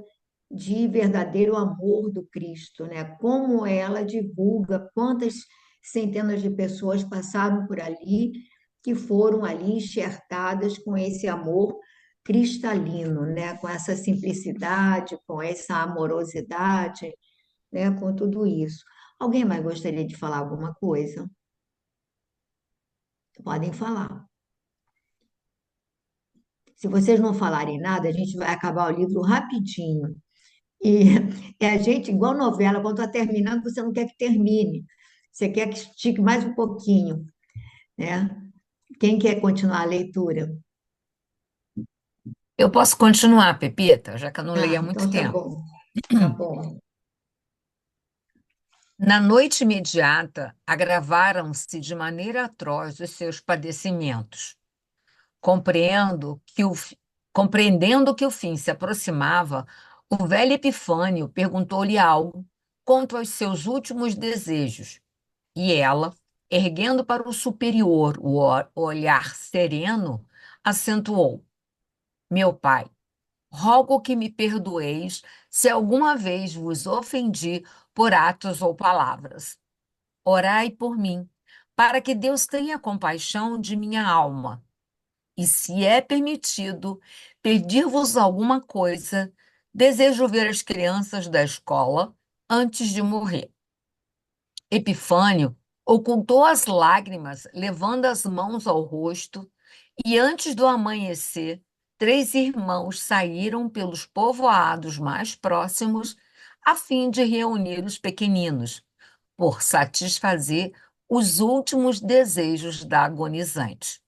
de verdadeiro amor do Cristo, né? Como ela divulga, quantas centenas de pessoas passaram por ali, que foram ali enxertadas com esse amor cristalino, né? Com essa simplicidade, com essa amorosidade, né? Com tudo isso. Alguém mais gostaria de falar alguma coisa? Podem falar. Se vocês não falarem nada, a gente vai acabar o livro rapidinho. E é a gente, igual novela, quando está terminando, você não quer que termine. Você quer que estique mais um pouquinho, né? Quem quer continuar a leitura? Eu posso continuar, Pepita, já que eu não leio há muito Então tá tempo. bom. Tá bom. Na noite imediata, agravaram-se de maneira atroz os seus padecimentos. Compreendo que o, fi- Compreendendo que o fim se aproximava, o velho Epifânio perguntou-lhe algo quanto aos seus últimos desejos, e ela, erguendo para o superior o olhar sereno, acentuou: Meu pai, rogo que me perdoeis se alguma vez vos ofendi por atos ou palavras. Orai por mim, para que Deus tenha compaixão de minha alma. E se é permitido pedir-vos alguma coisa, desejo ver as crianças da escola antes de morrer. Epifânio ocultou as lágrimas, levando as mãos ao rosto, e antes do amanhecer, três irmãos saíram pelos povoados mais próximos a fim de reunir os pequeninos, por satisfazer os últimos desejos da agonizante.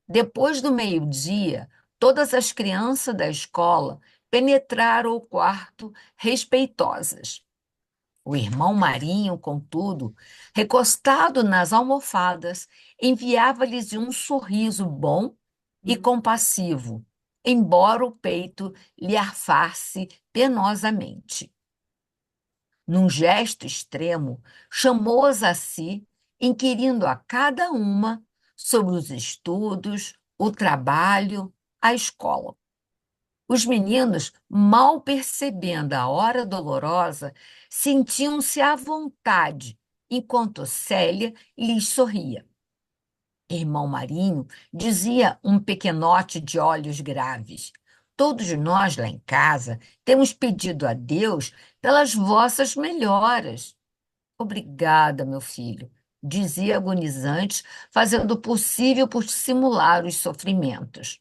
Depois do meio-dia, todas as crianças da escola penetraram o quarto respeitosas. O irmão Marinho, contudo, recostado nas almofadas, enviava-lhes um sorriso bom e compassivo, embora o peito lhe arfasse penosamente. Num gesto extremo, chamou-as a si, inquirindo a cada uma sobre os estudos, o trabalho, a escola. Os meninos, mal percebendo a hora dolorosa, sentiam-se à vontade, enquanto Célia lhes sorria. Irmão Marinho dizia um pequenote de olhos graves: Todos nós lá em casa temos pedido a Deus pelas vossas melhoras. Obrigada, meu filho, dizia agonizante, fazendo o possível por simular os sofrimentos.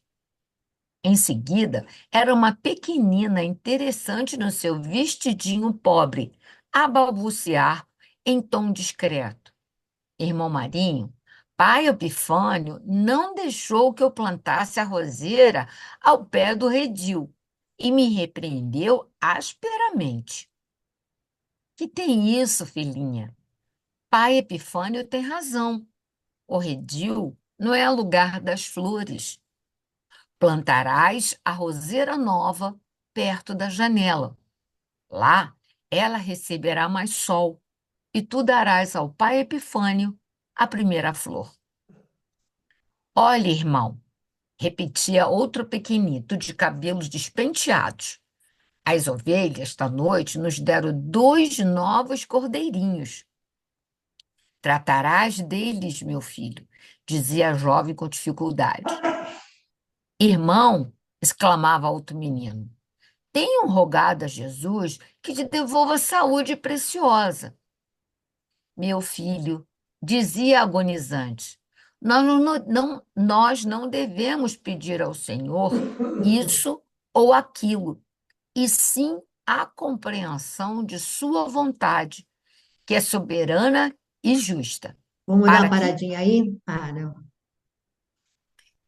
Em seguida, era uma pequenina interessante no seu vestidinho pobre, a balbuciar em tom discreto. Irmão Marinho, pai Epifânio não deixou que eu plantasse a roseira ao pé do redil e me repreendeu asperamente. Que tem isso, filhinha? Pai Epifânio tem razão. O redil não é lugar das flores. Plantarás a roseira nova perto da janela. Lá ela receberá mais sol e tu darás ao pai Epifânio a primeira flor. Olha, irmão, repetia outro pequenito de cabelos despenteados. As ovelhas da noite nos deram 2 novos cordeirinhos. Tratarás deles, meu filho, dizia a jovem com dificuldade. Irmão, exclamava outro menino, tenham rogado a Jesus que te devolva saúde preciosa. Meu filho, dizia agonizante, nós não devemos pedir ao Senhor isso ou aquilo, e sim a compreensão de sua vontade, que é soberana e justa. Vamos dar uma Para que paradinha aí? Para.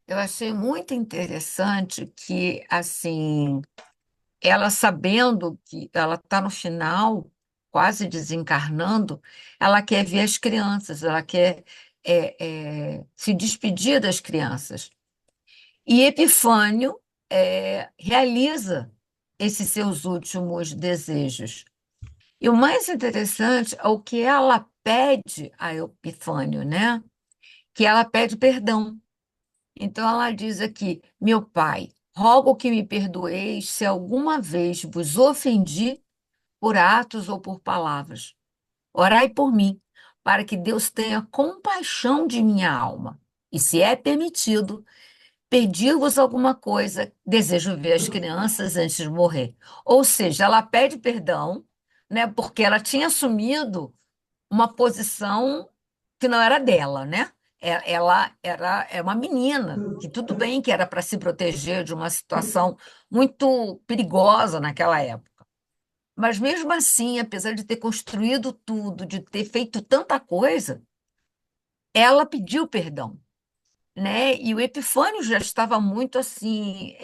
eu achei muito interessante que, assim, ela sabendo que ela está no final, quase desencarnando, ela quer ver as crianças, ela quer se despedir das crianças. E Epifânio realiza esses seus últimos desejos. E o mais interessante é o que ela pede a Epifânio, né? Que ela pede perdão. Então ela diz aqui: Meu pai, rogo que me perdoeis se alguma vez vos ofendi por atos ou por palavras. Orai por mim, para que Deus tenha compaixão de minha alma. E se é permitido, pedir-vos alguma coisa, desejo ver as crianças antes de morrer. Ou seja, ela pede perdão, né, porque ela tinha assumido uma posição que não era dela, né? Ela é uma menina, que tudo bem que era para se proteger de uma situação muito perigosa naquela época. Mas mesmo assim, apesar de ter construído tudo, de ter feito tanta coisa, ela pediu perdão, né? E o Epifânio já estava muito assim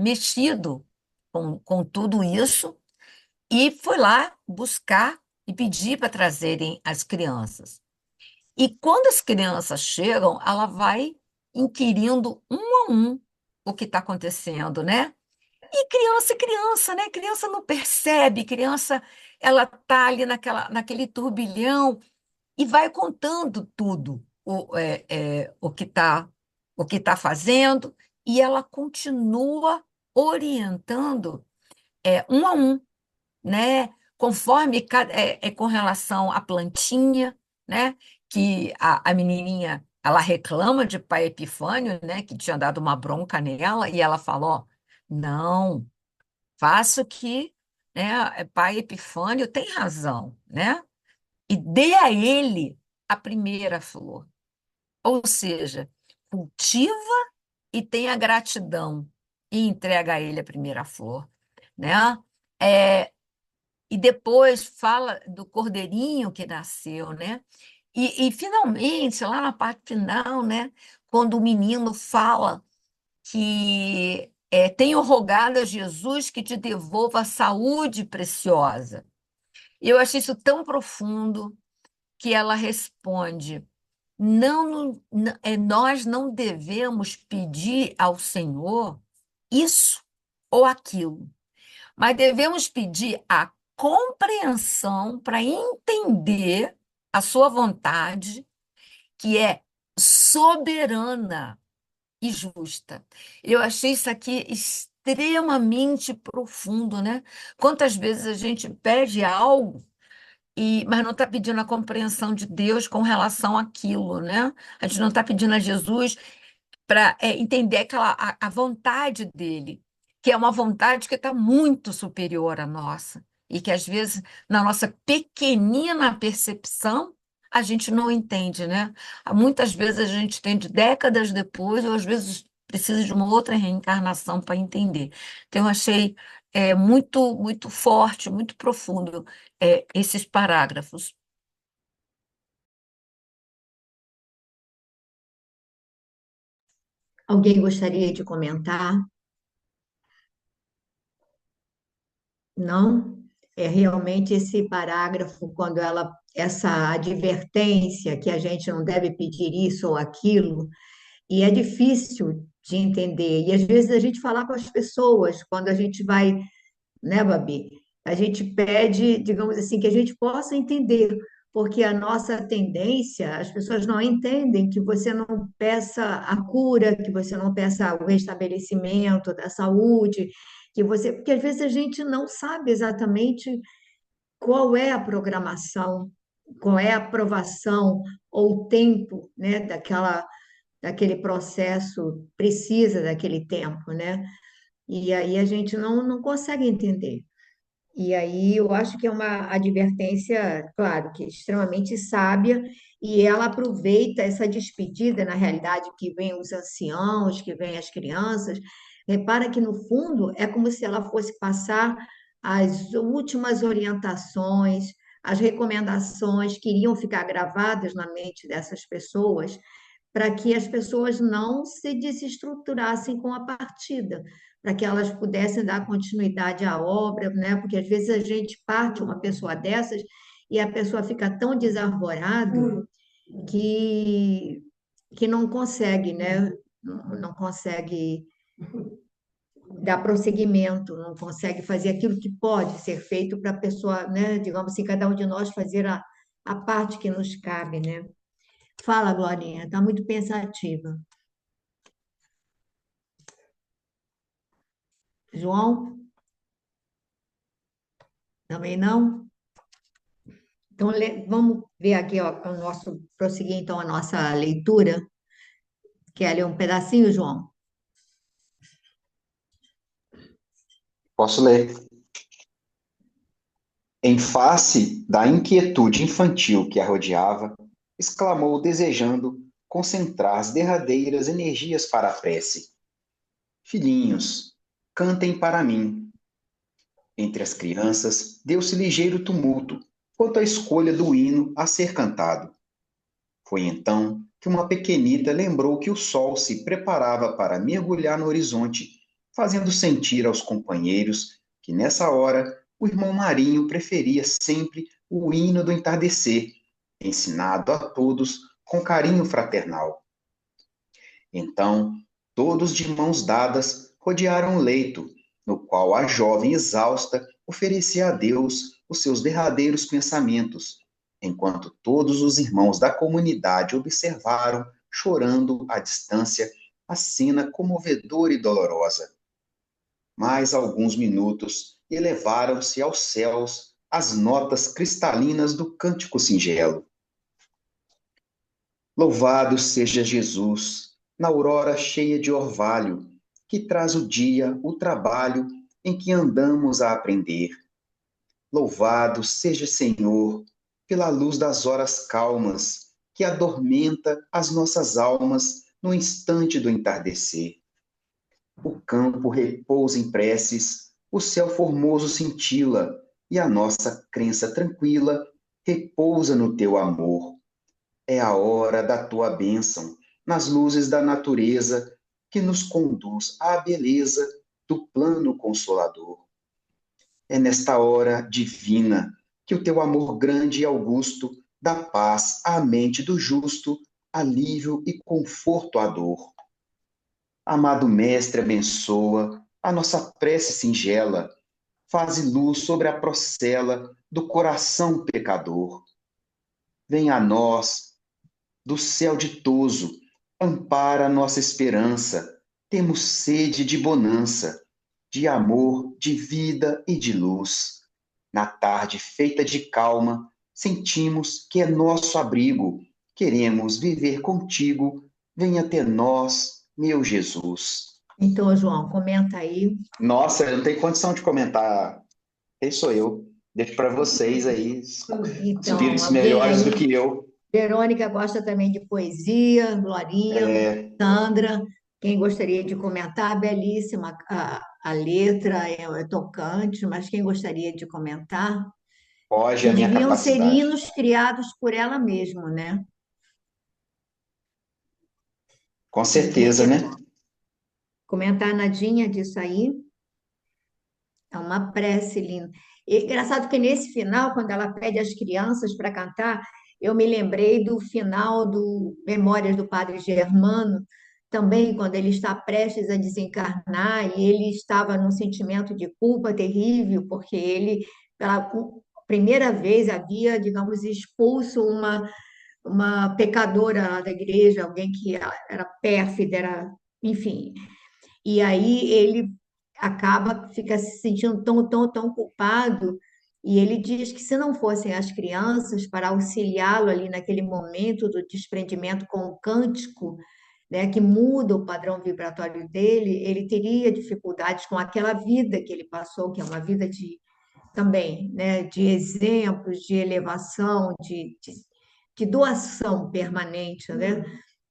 mexido com tudo isso e foi lá buscar e e pedir para trazerem as crianças. E quando as crianças chegam, ela vai inquirindo um a um o que está acontecendo, né? E criança é criança, né? Criança não percebe, criança ela tá ali naquele turbilhão e vai contando tudo o que tá fazendo, e ela continua orientando um a um, né? Conforme com relação à plantinha, né? Que a menininha ela reclama de pai Epifânio, né? Que tinha dado uma bronca nela, e ela falou: ó, não, faça o que, né? Pai Epifânio tem razão, né? E dê a ele a primeira flor. Ou seja, cultiva e tenha gratidão e entrega a ele a primeira flor, né? É, e depois fala do cordeirinho que nasceu, né? E finalmente, lá na parte final, né? Quando o menino fala que tenho rogado a Jesus que te devolva a saúde preciosa. Eu achei isso tão profundo que ela responde: nós não devemos pedir ao Senhor isso ou aquilo, mas devemos pedir a compreensão para entender a sua vontade, que é soberana e justa. Eu achei isso aqui extremamente profundo, né? Quantas vezes a gente pede algo mas não está pedindo a compreensão de Deus com relação àquilo, né? A gente não está pedindo a Jesus para entender a vontade dele, que é uma vontade que está muito superior à nossa, e que às vezes, na nossa pequenina percepção, a gente não entende, né? Muitas vezes a gente entende décadas depois, ou às vezes precisa de uma outra reencarnação para entender. Então, eu achei muito, muito forte, muito profundo esses parágrafos. Alguém gostaria de comentar? Não? É realmente esse parágrafo, quando essa advertência que a gente não deve pedir isso ou aquilo, e é difícil de entender. E às vezes a gente falar com as pessoas, quando a gente vai, né, Babi? A gente pede, digamos assim, que a gente possa entender, porque a nossa tendência, as pessoas não entendem que você não peça a cura, que você não peça o restabelecimento da saúde, porque às vezes a gente não sabe exatamente qual é a programação, qual é a aprovação ou o tempo, né, daquele processo precisa daquele tempo, né? E aí a gente não consegue entender. E aí eu acho que é uma advertência, claro, que é extremamente sábia, e ela aproveita essa despedida, na realidade, que vem os anciãos, que vem as crianças. Repara que, no fundo, é como se ela fosse passar as últimas orientações, as recomendações que iriam ficar gravadas na mente dessas pessoas, para que as pessoas não se desestruturassem com a partida, para que elas pudessem dar continuidade à obra, né? Porque às vezes a gente parte uma pessoa dessas e a pessoa fica tão desarvorada que, que não consegue, né? Não consegue dar prosseguimento, não consegue fazer aquilo que pode ser feito para a pessoa, né? Digamos assim, cada um de nós fazer a parte que nos cabe, né? Fala, Glorinha, está muito pensativa. João, também não? Então, vamos ver aqui, ó, prosseguir então a nossa leitura. Quer ler um pedacinho, João? Posso ler. Em face da inquietude infantil que a rodeava, exclamou, desejando concentrar as derradeiras energias para a prece: Filhinhos, cantem para mim. Entre as crianças, deu-se ligeiro tumulto quanto à escolha do hino a ser cantado. Foi então que uma pequenita lembrou que o sol se preparava para mergulhar no horizonte, fazendo sentir aos companheiros que, nessa hora, o irmão Marinho preferia sempre o hino do entardecer, ensinado a todos com carinho fraternal. Então, todos de mãos dadas rodearam o leito, no qual a jovem exausta oferecia a Deus os seus derradeiros pensamentos, enquanto todos os irmãos da comunidade observaram, chorando à distância, a cena comovedora e dolorosa. Mais alguns minutos elevaram-se aos céus as notas cristalinas do cântico singelo. Louvado seja Jesus, na aurora cheia de orvalho, que traz o dia, o trabalho em que andamos a aprender. Louvado seja Senhor, pela luz das horas calmas, que adormenta as nossas almas no instante do entardecer. O campo repousa em preces, o céu formoso cintila, e a nossa crença tranquila repousa no teu amor. É a hora da tua bênção, nas luzes da natureza, que nos conduz à beleza do plano consolador. É nesta hora divina que o teu amor grande e augusto dá paz à mente do justo, alívio e conforto à dor. Amado Mestre, abençoa a nossa prece singela, faze luz sobre a procela do coração pecador. Venha a nós, do céu ditoso, ampara a nossa esperança, temos sede de bonança, de amor, de vida e de luz. Na tarde feita de calma, sentimos que é nosso abrigo, queremos viver contigo, venha até nós, meu Jesus. Então, João, comenta aí. Nossa, eu não tenho condição de comentar. Quem sou eu? Deixo para vocês aí, Então, espíritos alguém melhores do aí, que eu. Verônica gosta também de poesia, Glorinha, Sandra, quem gostaria de comentar? Belíssima a letra, é tocante, mas quem gostaria de comentar? Foge a Que minha deviam ser capacidade. hinos criados por ela mesma, né? Com certeza, né? Comentar nadinha disso aí? É uma prece linda. E engraçado que nesse final, quando ela pede às crianças para cantar, eu me lembrei do final do Memórias do Padre Germano, também quando ele está prestes a desencarnar e ele estava num sentimento de culpa terrível, porque ele, pela primeira vez, havia, digamos, expulso uma pecadora lá da igreja, alguém que era pérfida, era, enfim. E aí ele fica se sentindo tão culpado, e ele diz que se não fossem as crianças para auxiliá-lo ali naquele momento do desprendimento com o cântico, né, que muda o padrão vibratório dele, ele teria dificuldades com aquela vida que ele passou, que é uma vida de também, né, de exemplos, de elevação, de doação permanente, né?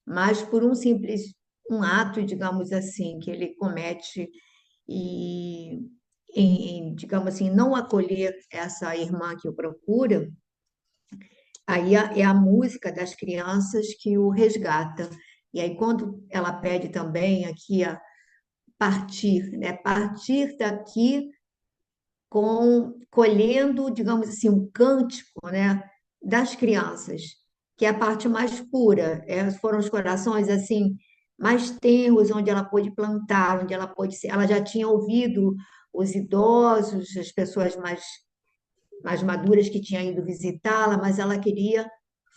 Mas por um ato, digamos assim, que ele comete e digamos assim, não acolher essa irmã que o procura, aí é a música das crianças que o resgata. E aí quando ela pede também aqui a partir, né? Partir daqui colhendo, digamos assim, um cântico, né, das crianças, que é a parte mais pura. Foram os corações assim mais tenros, onde ela pôde plantar, onde ela pôde ser. Ela já tinha ouvido os idosos, as pessoas mais maduras que tinham ido visitá-la, mas ela queria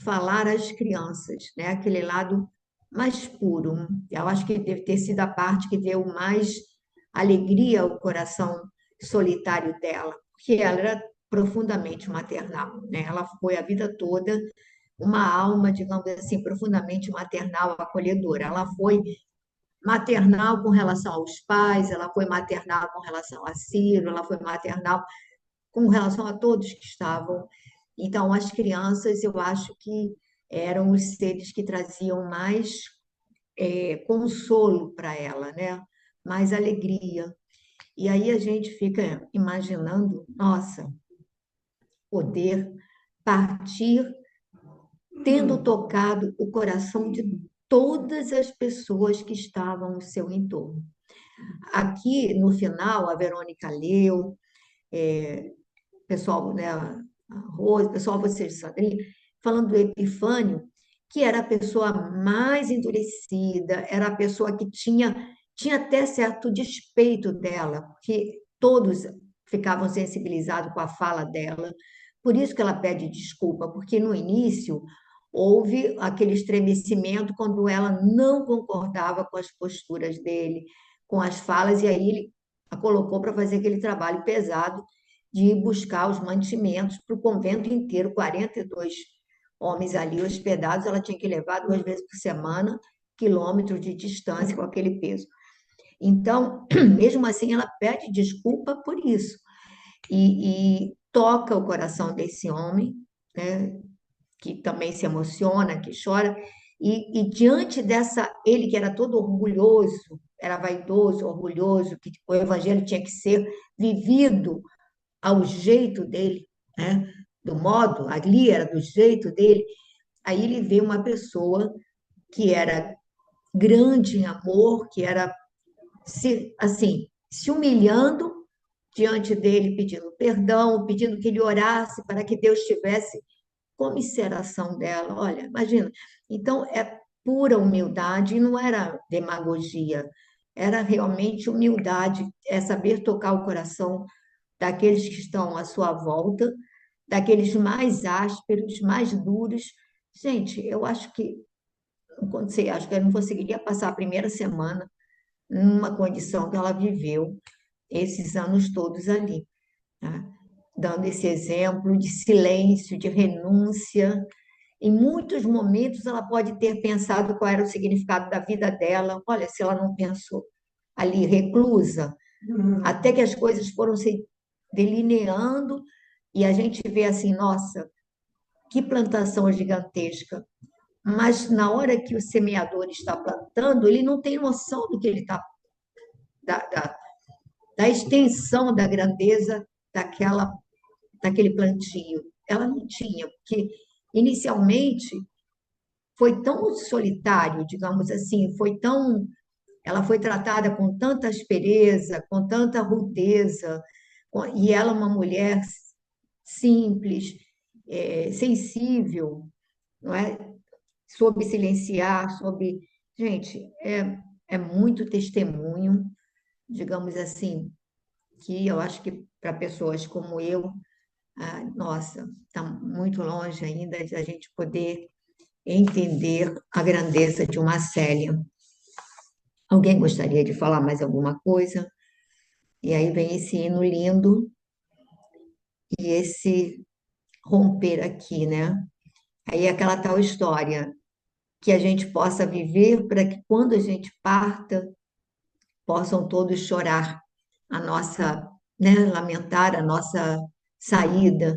falar às crianças, né, aquele lado mais puro. Eu acho que deve ter sido a parte que deu mais alegria ao coração solitário dela, porque ela era profundamente maternal, né? Ela foi a vida toda uma alma, digamos assim, profundamente maternal, acolhedora. Ela foi maternal com relação aos pais, ela foi maternal com relação a Ciro, ela foi maternal com relação a todos que estavam. Então, as crianças, eu acho que eram os seres que traziam mais consolo para ela, né? Mais alegria. E aí a gente fica imaginando, nossa, poder partir tendo tocado o coração de todas as pessoas que estavam no seu entorno. Aqui, no final, a Verônica leu, o pessoal, né, a Rose, pessoal, vocês, Sandrinha, falando do Epifânio, que era a pessoa mais endurecida, era a pessoa que tinha até certo despeito dela, porque todos ficavam sensibilizados com a fala dela. Por isso que ela pede desculpa, porque no início houve aquele estremecimento quando ela não concordava com as posturas dele, com as falas, e aí ele a colocou para fazer aquele trabalho pesado de buscar os mantimentos para o convento inteiro, 42 homens ali hospedados, ela tinha que levar 2 vezes por semana, quilômetros de distância com aquele peso. Então, mesmo assim, ela pede desculpa por isso e toca o coração desse homem, né, que também se emociona, que chora, e diante dessa, ele que era todo orgulhoso, era vaidoso, orgulhoso, que o evangelho tinha que ser vivido ao jeito dele, né? Do modo, ali era do jeito dele. Aí ele vê uma pessoa que era grande em amor, que era assim, se humilhando diante dele, pedindo perdão, pedindo que ele orasse para que Deus tivesse comiseração dela. Olha, imagina. Então, é pura humildade, e não era demagogia, era realmente humildade, é saber tocar o coração daqueles que estão à sua volta, daqueles mais ásperos, mais duros. Gente, eu acho que, quando você acho que eu não conseguiria passar a primeira semana numa condição que ela viveu esses anos todos ali, tá? Dando esse exemplo de silêncio, de renúncia. Em muitos momentos ela pode ter pensado qual era o significado da vida dela. Olha, se ela não pensou ali reclusa, até que as coisas foram se delineando e a gente vê assim, nossa, que plantação gigantesca. Mas na hora que o semeador está plantando, ele não tem noção do que ele está, da, da, da extensão da grandeza daquele plantio. Ela não tinha, porque inicialmente foi tão solitário, digamos assim, ela foi tratada com tanta aspereza, com tanta rudeza, e ela uma mulher simples, sensível, não é? Soube silenciar, soube. Gente, é muito testemunho, digamos assim, que eu acho que para pessoas como eu, nossa, está muito longe ainda de a gente poder entender a grandeza de uma Célia. Alguém gostaria de falar mais alguma coisa? E aí vem esse hino lindo e esse romper aqui, né? Aí é aquela tal história, que a gente possa viver para que quando a gente parta, possam todos chorar a nossa, né, lamentar a nossa saída,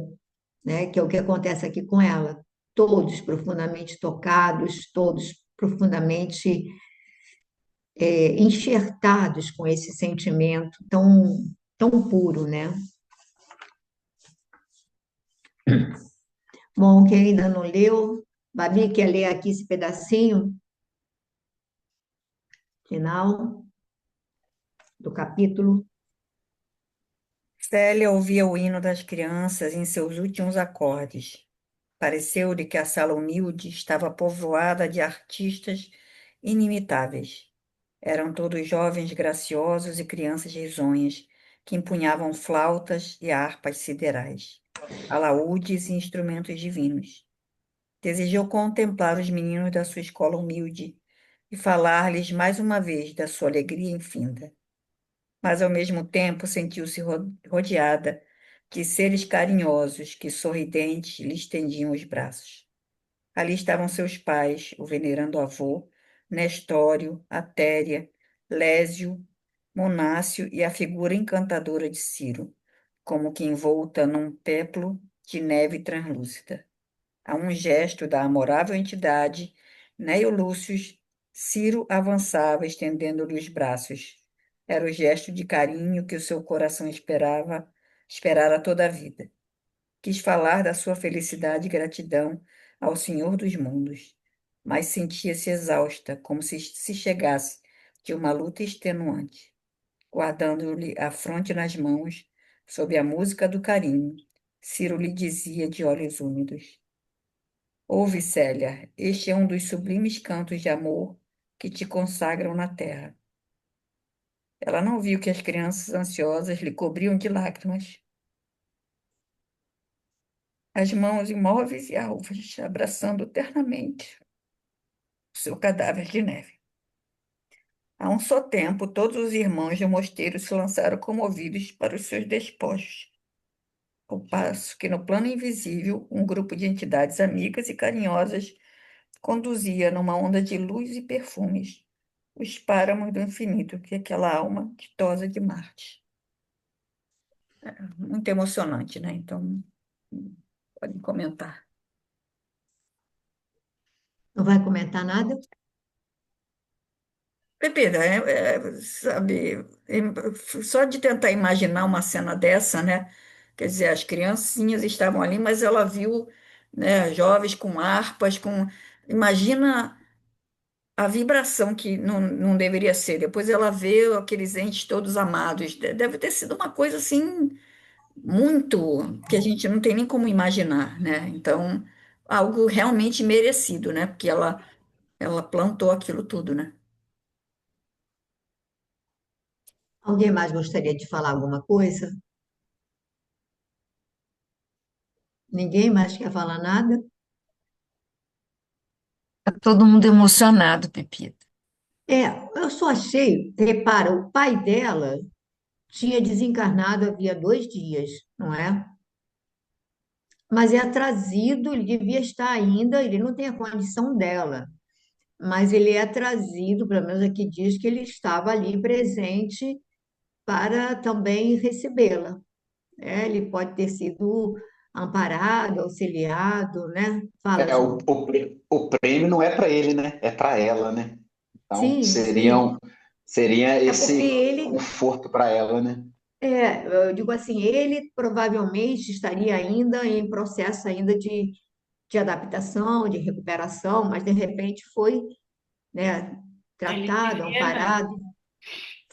né, que é o que acontece aqui com ela. Todos profundamente tocados, todos profundamente enxertados com esse sentimento tão puro, né? Bom, quem ainda não leu, Babi quer ler aqui esse pedacinho final do capítulo. Célia ouvia o hino das crianças em seus últimos acordes. Pareceu-lhe que a sala humilde estava povoada de artistas inimitáveis. Eram todos jovens graciosos e crianças risonhas, que empunhavam flautas e harpas siderais, alaúdes e instrumentos divinos. Desejou contemplar os meninos da sua escola humilde e falar-lhes mais uma vez da sua alegria infinda. Mas, ao mesmo tempo, sentiu-se rodeada de seres carinhosos que, sorridentes, lhe estendiam os braços. Ali estavam seus pais, o venerando avô, Nestório, Atéria, Lésio, Monácio e a figura encantadora de Ciro, como que envolta num péplo de neve translúcida. A um gesto da amorável entidade, Neio Lúcius, Ciro avançava, estendendo-lhe os braços. Era o gesto de carinho que o seu coração esperara toda a vida. Quis falar da sua felicidade e gratidão ao Senhor dos mundos, mas sentia-se exausta, como se chegasse de uma luta extenuante. Guardando-lhe a fronte nas mãos, sob a música do carinho, Ciro lhe dizia de olhos úmidos. Ouve, Célia, este é um dos sublimes cantos de amor que te consagram na terra. Ela não viu que as crianças ansiosas lhe cobriam de lágrimas. As mãos imóveis e alvas, abraçando ternamente o seu cadáver de neve. A um só tempo, todos os irmãos do mosteiro se lançaram comovidos para os seus despojos, ao passo que no plano invisível, um grupo de entidades amigas e carinhosas conduzia numa onda de luz e perfumes os páramos do infinito que aquela alma ditosa de Marte. Muito emocionante, né? Então, podem comentar. Não vai comentar nada? Pepita, sabe, só de tentar imaginar uma cena dessa, né? Quer dizer, as criancinhas estavam ali, mas ela viu, né, jovens com harpas, com... Imagina a vibração que não deveria ser. Depois ela vê aqueles entes todos amados. Deve ter sido uma coisa, assim, muito... que a gente não tem nem como imaginar, né? Então, algo realmente merecido, né? Porque ela plantou aquilo tudo, né? Alguém mais gostaria de falar alguma coisa? Ninguém mais quer falar nada? Está todo mundo emocionado, Pepita. É, eu só achei, repara, o pai dela tinha desencarnado havia 2 dias, não é? Mas é trazido, ele devia estar ainda, ele não tem a condição dela, mas ele é trazido, pelo menos aqui diz que ele estava ali presente para também recebê-la. Ele pode ter sido amparado, auxiliado, né? Fala, É, João. o prêmio não é para ele, né? É para ela, né? Então, Sim, sim. seria É porque esse ele, conforto para ela, né? eu digo assim, ele provavelmente estaria ainda em processo ainda de adaptação, de recuperação, mas de repente foi, né, Ele tratado, devia, amparado.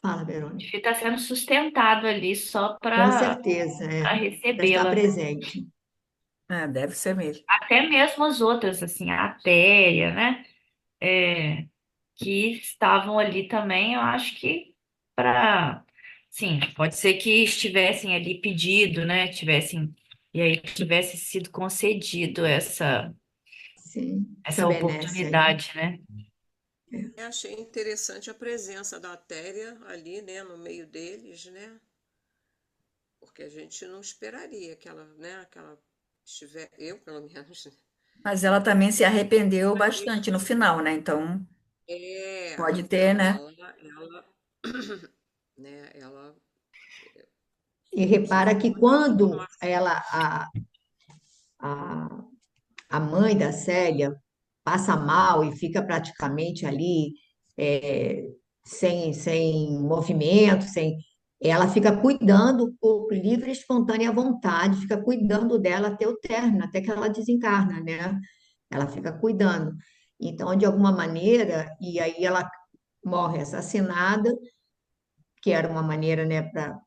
Fala, Verônica. devia estar sendo sustentado ali só Com para certeza, para estar recebê-la, né? presente. Deve ser mesmo. Até mesmo as outras, assim, a Atéria, né? É, que estavam ali também, eu acho que para, sim, pode ser que estivessem ali pedido, né? Tivessem, e aí tivesse sido concedido Sim, essa essa benesse aí. oportunidade, né? Eu achei interessante a presença da Atéria ali, né, no meio deles, né? Porque a gente não esperaria que ela, né, que ela estiver, eu pelo menos, né? Mas ela também se arrependeu Gostaria bastante no final, né? Então, pode ter, não, né? ela, né, ela E tinha repara que muita quando informação. a, a mãe da Célia passa mal e fica praticamente ali é, sem movimento, ela fica cuidando por livre e espontânea vontade, fica cuidando dela até o término, até que ela desencarna, né? Ela fica cuidando. Então, de alguma maneira, e aí ela morre assassinada, que era uma maneira, né, para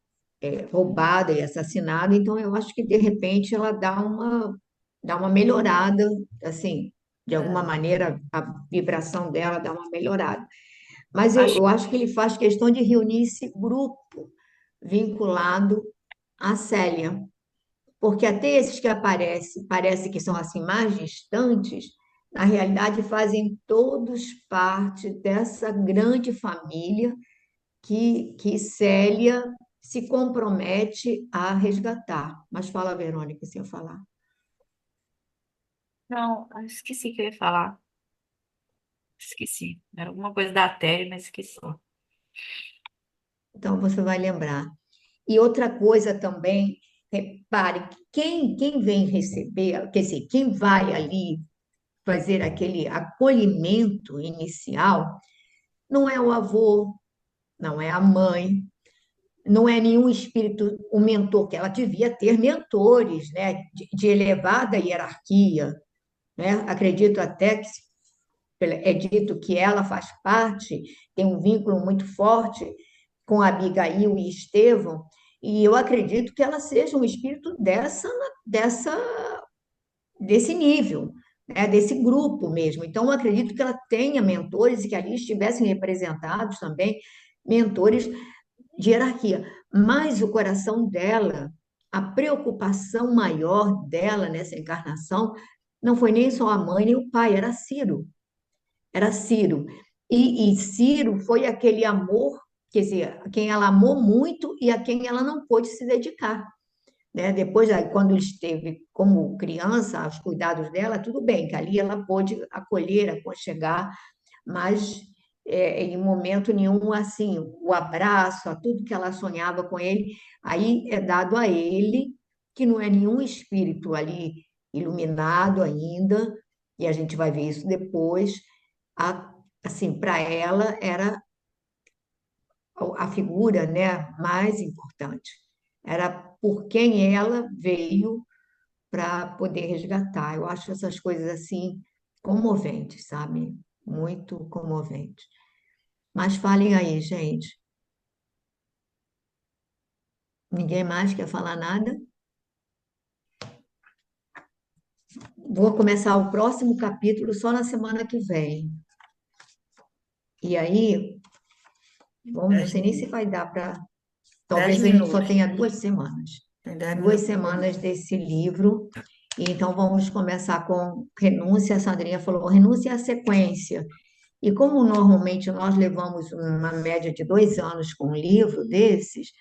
roubada e assassinada. Então, eu acho que de repente ela dá uma melhorada, assim, de alguma É. maneira a vibração dela dá uma melhorada. Mas eu, Acho eu acho que ele faz questão de reunir esse grupo vinculado à Célia, porque até esses que aparecem, parece que são assim mais distantes, na realidade fazem todos parte dessa grande família que Célia se compromete a resgatar. Mas fala, Verônica, se eu falar. não, eu esqueci que eu ia falar. Esqueci. Era alguma coisa da Atéria, mas esqueci. Então você vai lembrar. E outra coisa também, repare, que quem vem receber, quer dizer, quem vai ali fazer aquele acolhimento inicial, não é o avô, não é a mãe, não é nenhum espírito, o mentor, que ela devia ter mentores, né, de elevada hierarquia, né? Acredito até que é dito que ela faz parte, tem um vínculo muito forte com Abigail e Estevão, E eu acredito que ela seja um espírito desse nível, né, desse grupo mesmo. Então, eu acredito que ela tenha mentores e que ali estivessem representados também mentores de hierarquia. Mas o coração dela, a preocupação maior dela nessa encarnação, não foi nem só a mãe nem o pai, era Ciro. Era Ciro. E Ciro foi aquele amor, quer dizer, a quem ela amou muito e a quem ela não pôde se dedicar, né? Depois, aí, quando ele esteve como criança, aos cuidados dela, tudo bem, que ali ela pôde acolher, aconchegar, mas em momento nenhum, assim, o abraço, a tudo que ela sonhava com ele, aí é dado a ele, que não é nenhum espírito ali iluminado ainda, e a gente vai ver isso depois, assim, para ela era a figura, né, mais importante. Era por quem ela veio para poder resgatar. Eu acho essas coisas assim comoventes, sabe? Muito comoventes. Mas falem aí, gente. Ninguém mais quer falar nada? Vou começar o próximo capítulo só na semana que vem. E aí, vamos, não 10 sei nem se minutos. vai dar para. 10 Talvez a gente só minutos. tenha 2 semanas. Tem 10 Duas minutos. semanas desse livro. E então vamos começar com renúncia. A Sandrinha falou, renúncia é a sequência. E como normalmente nós levamos uma média de 2 anos com um livro desses,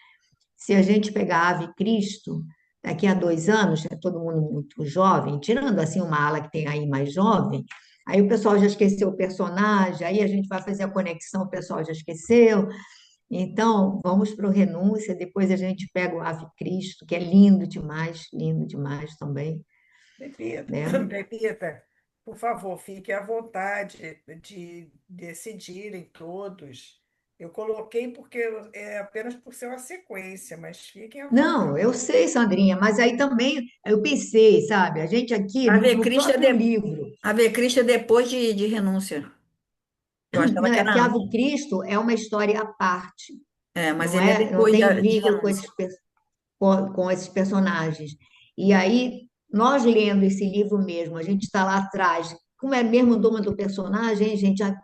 se a gente pegar Ave Cristo, daqui a 2 anos, é todo mundo muito jovem, tirando assim uma ala que tem aí mais jovem, aí o pessoal já esqueceu o personagem, aí a gente vai fazer a conexão, o pessoal já esqueceu. Então, vamos para o Renúncia, depois a gente pega o Ave Cristo, que é lindo demais também, Repita, né? repita, por favor, fique à vontade de decidirem todos. Eu coloquei porque é apenas por ser uma sequência, mas fiquem à Não, vontade. eu sei, Sandrinha, mas aí também eu pensei, sabe, a gente aqui Ave no Cristo próprio livro, Ave Cristo é depois de renúncia. Eu achava não que é era porque antes. Ave Cristo é uma história à parte, É, mas não ele é é, não depois tem de vínculo com renúncia. com esses personagens. E aí, nós lendo esse livro mesmo, a gente está lá atrás, como é mesmo o nome do personagem, hein, gente? Ah,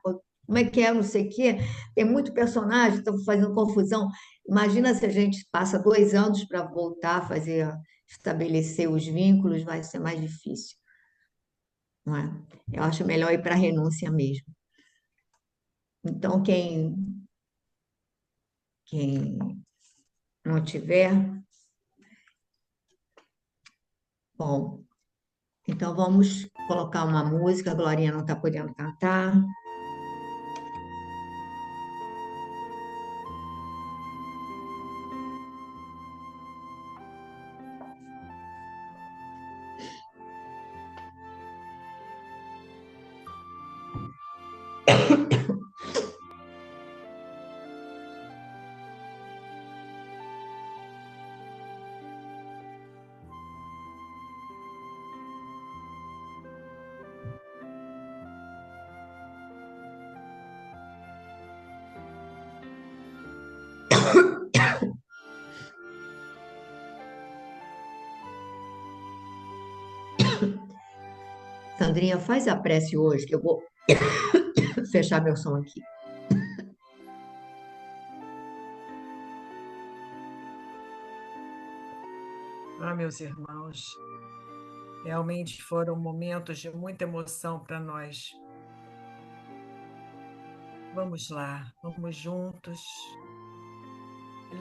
como é que é, não sei o quê, tem muito personagem, estamos fazendo confusão. Imagina se a gente passa 2 anos para voltar a fazer, estabelecer os vínculos, vai ser mais difícil, não é? Eu acho melhor ir para a renúncia mesmo. Então, quem não tiver, bom, então vamos colocar uma música, a Glorinha não está podendo cantar. Sandrinha, faz a prece hoje, que eu vou fechar meu som aqui. Ah, meus irmãos, realmente foram momentos de muita emoção para nós. Vamos lá, vamos juntos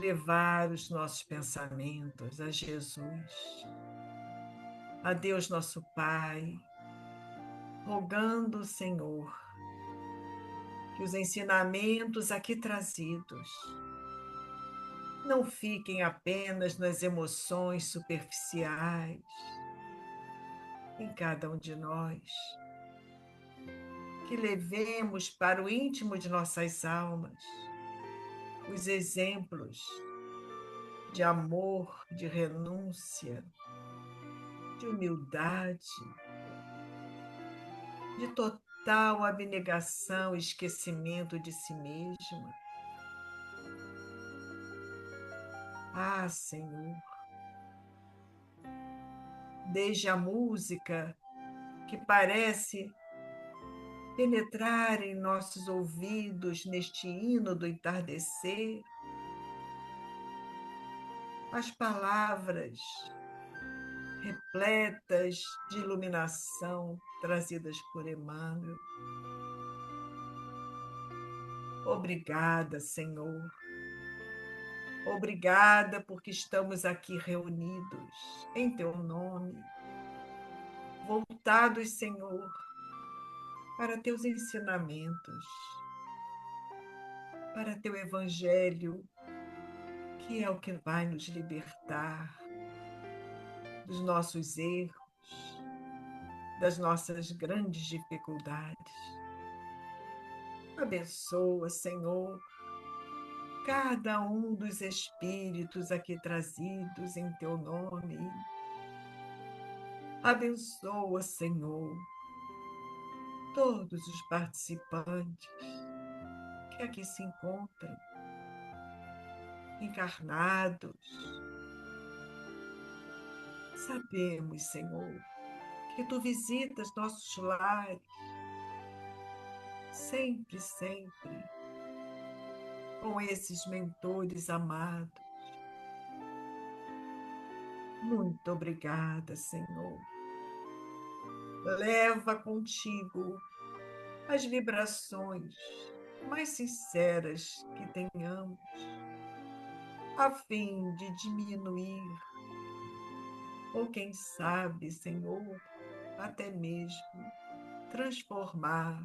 levar os nossos pensamentos a Jesus, a Deus nosso Pai, rogando, Senhor, que os ensinamentos aqui trazidos não fiquem apenas nas emoções superficiais em cada um de nós, que levemos para o íntimo de nossas almas os exemplos de amor, de renúncia, de humildade, de total abnegação e esquecimento de si mesma. Ah, Senhor, desde a música que parece penetrar em nossos ouvidos neste hino do entardecer, as palavras repletas de iluminação trazidas por Emmanuel. Obrigada, Senhor. Obrigada porque estamos aqui reunidos em Teu nome, voltados, Senhor, para Teus ensinamentos, para Teu Evangelho, que é o que vai nos libertar dos nossos erros, das nossas grandes dificuldades. Abençoa, Senhor, cada um dos espíritos aqui trazidos em Teu nome. Abençoa, Senhor, todos os participantes que aqui se encontram, encarnados. Sabemos, Senhor, que Tu visitas nossos lares, sempre, sempre, com esses mentores amados. Muito obrigada, Senhor. Leva contigo as vibrações mais sinceras que tenhamos, a fim de diminuir, ou quem sabe, Senhor, até mesmo transformar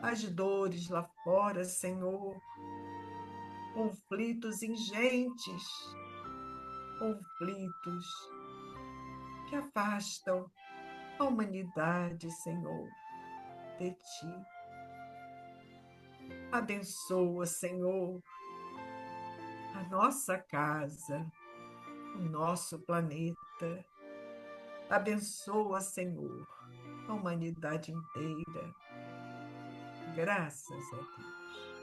as dores lá fora, Senhor, conflitos ingentes, conflitos que afastam a humanidade, Senhor, de Ti. Abençoa, Senhor, a nossa casa, o nosso planeta. Abençoa, Senhor, a humanidade inteira. Graças a Deus.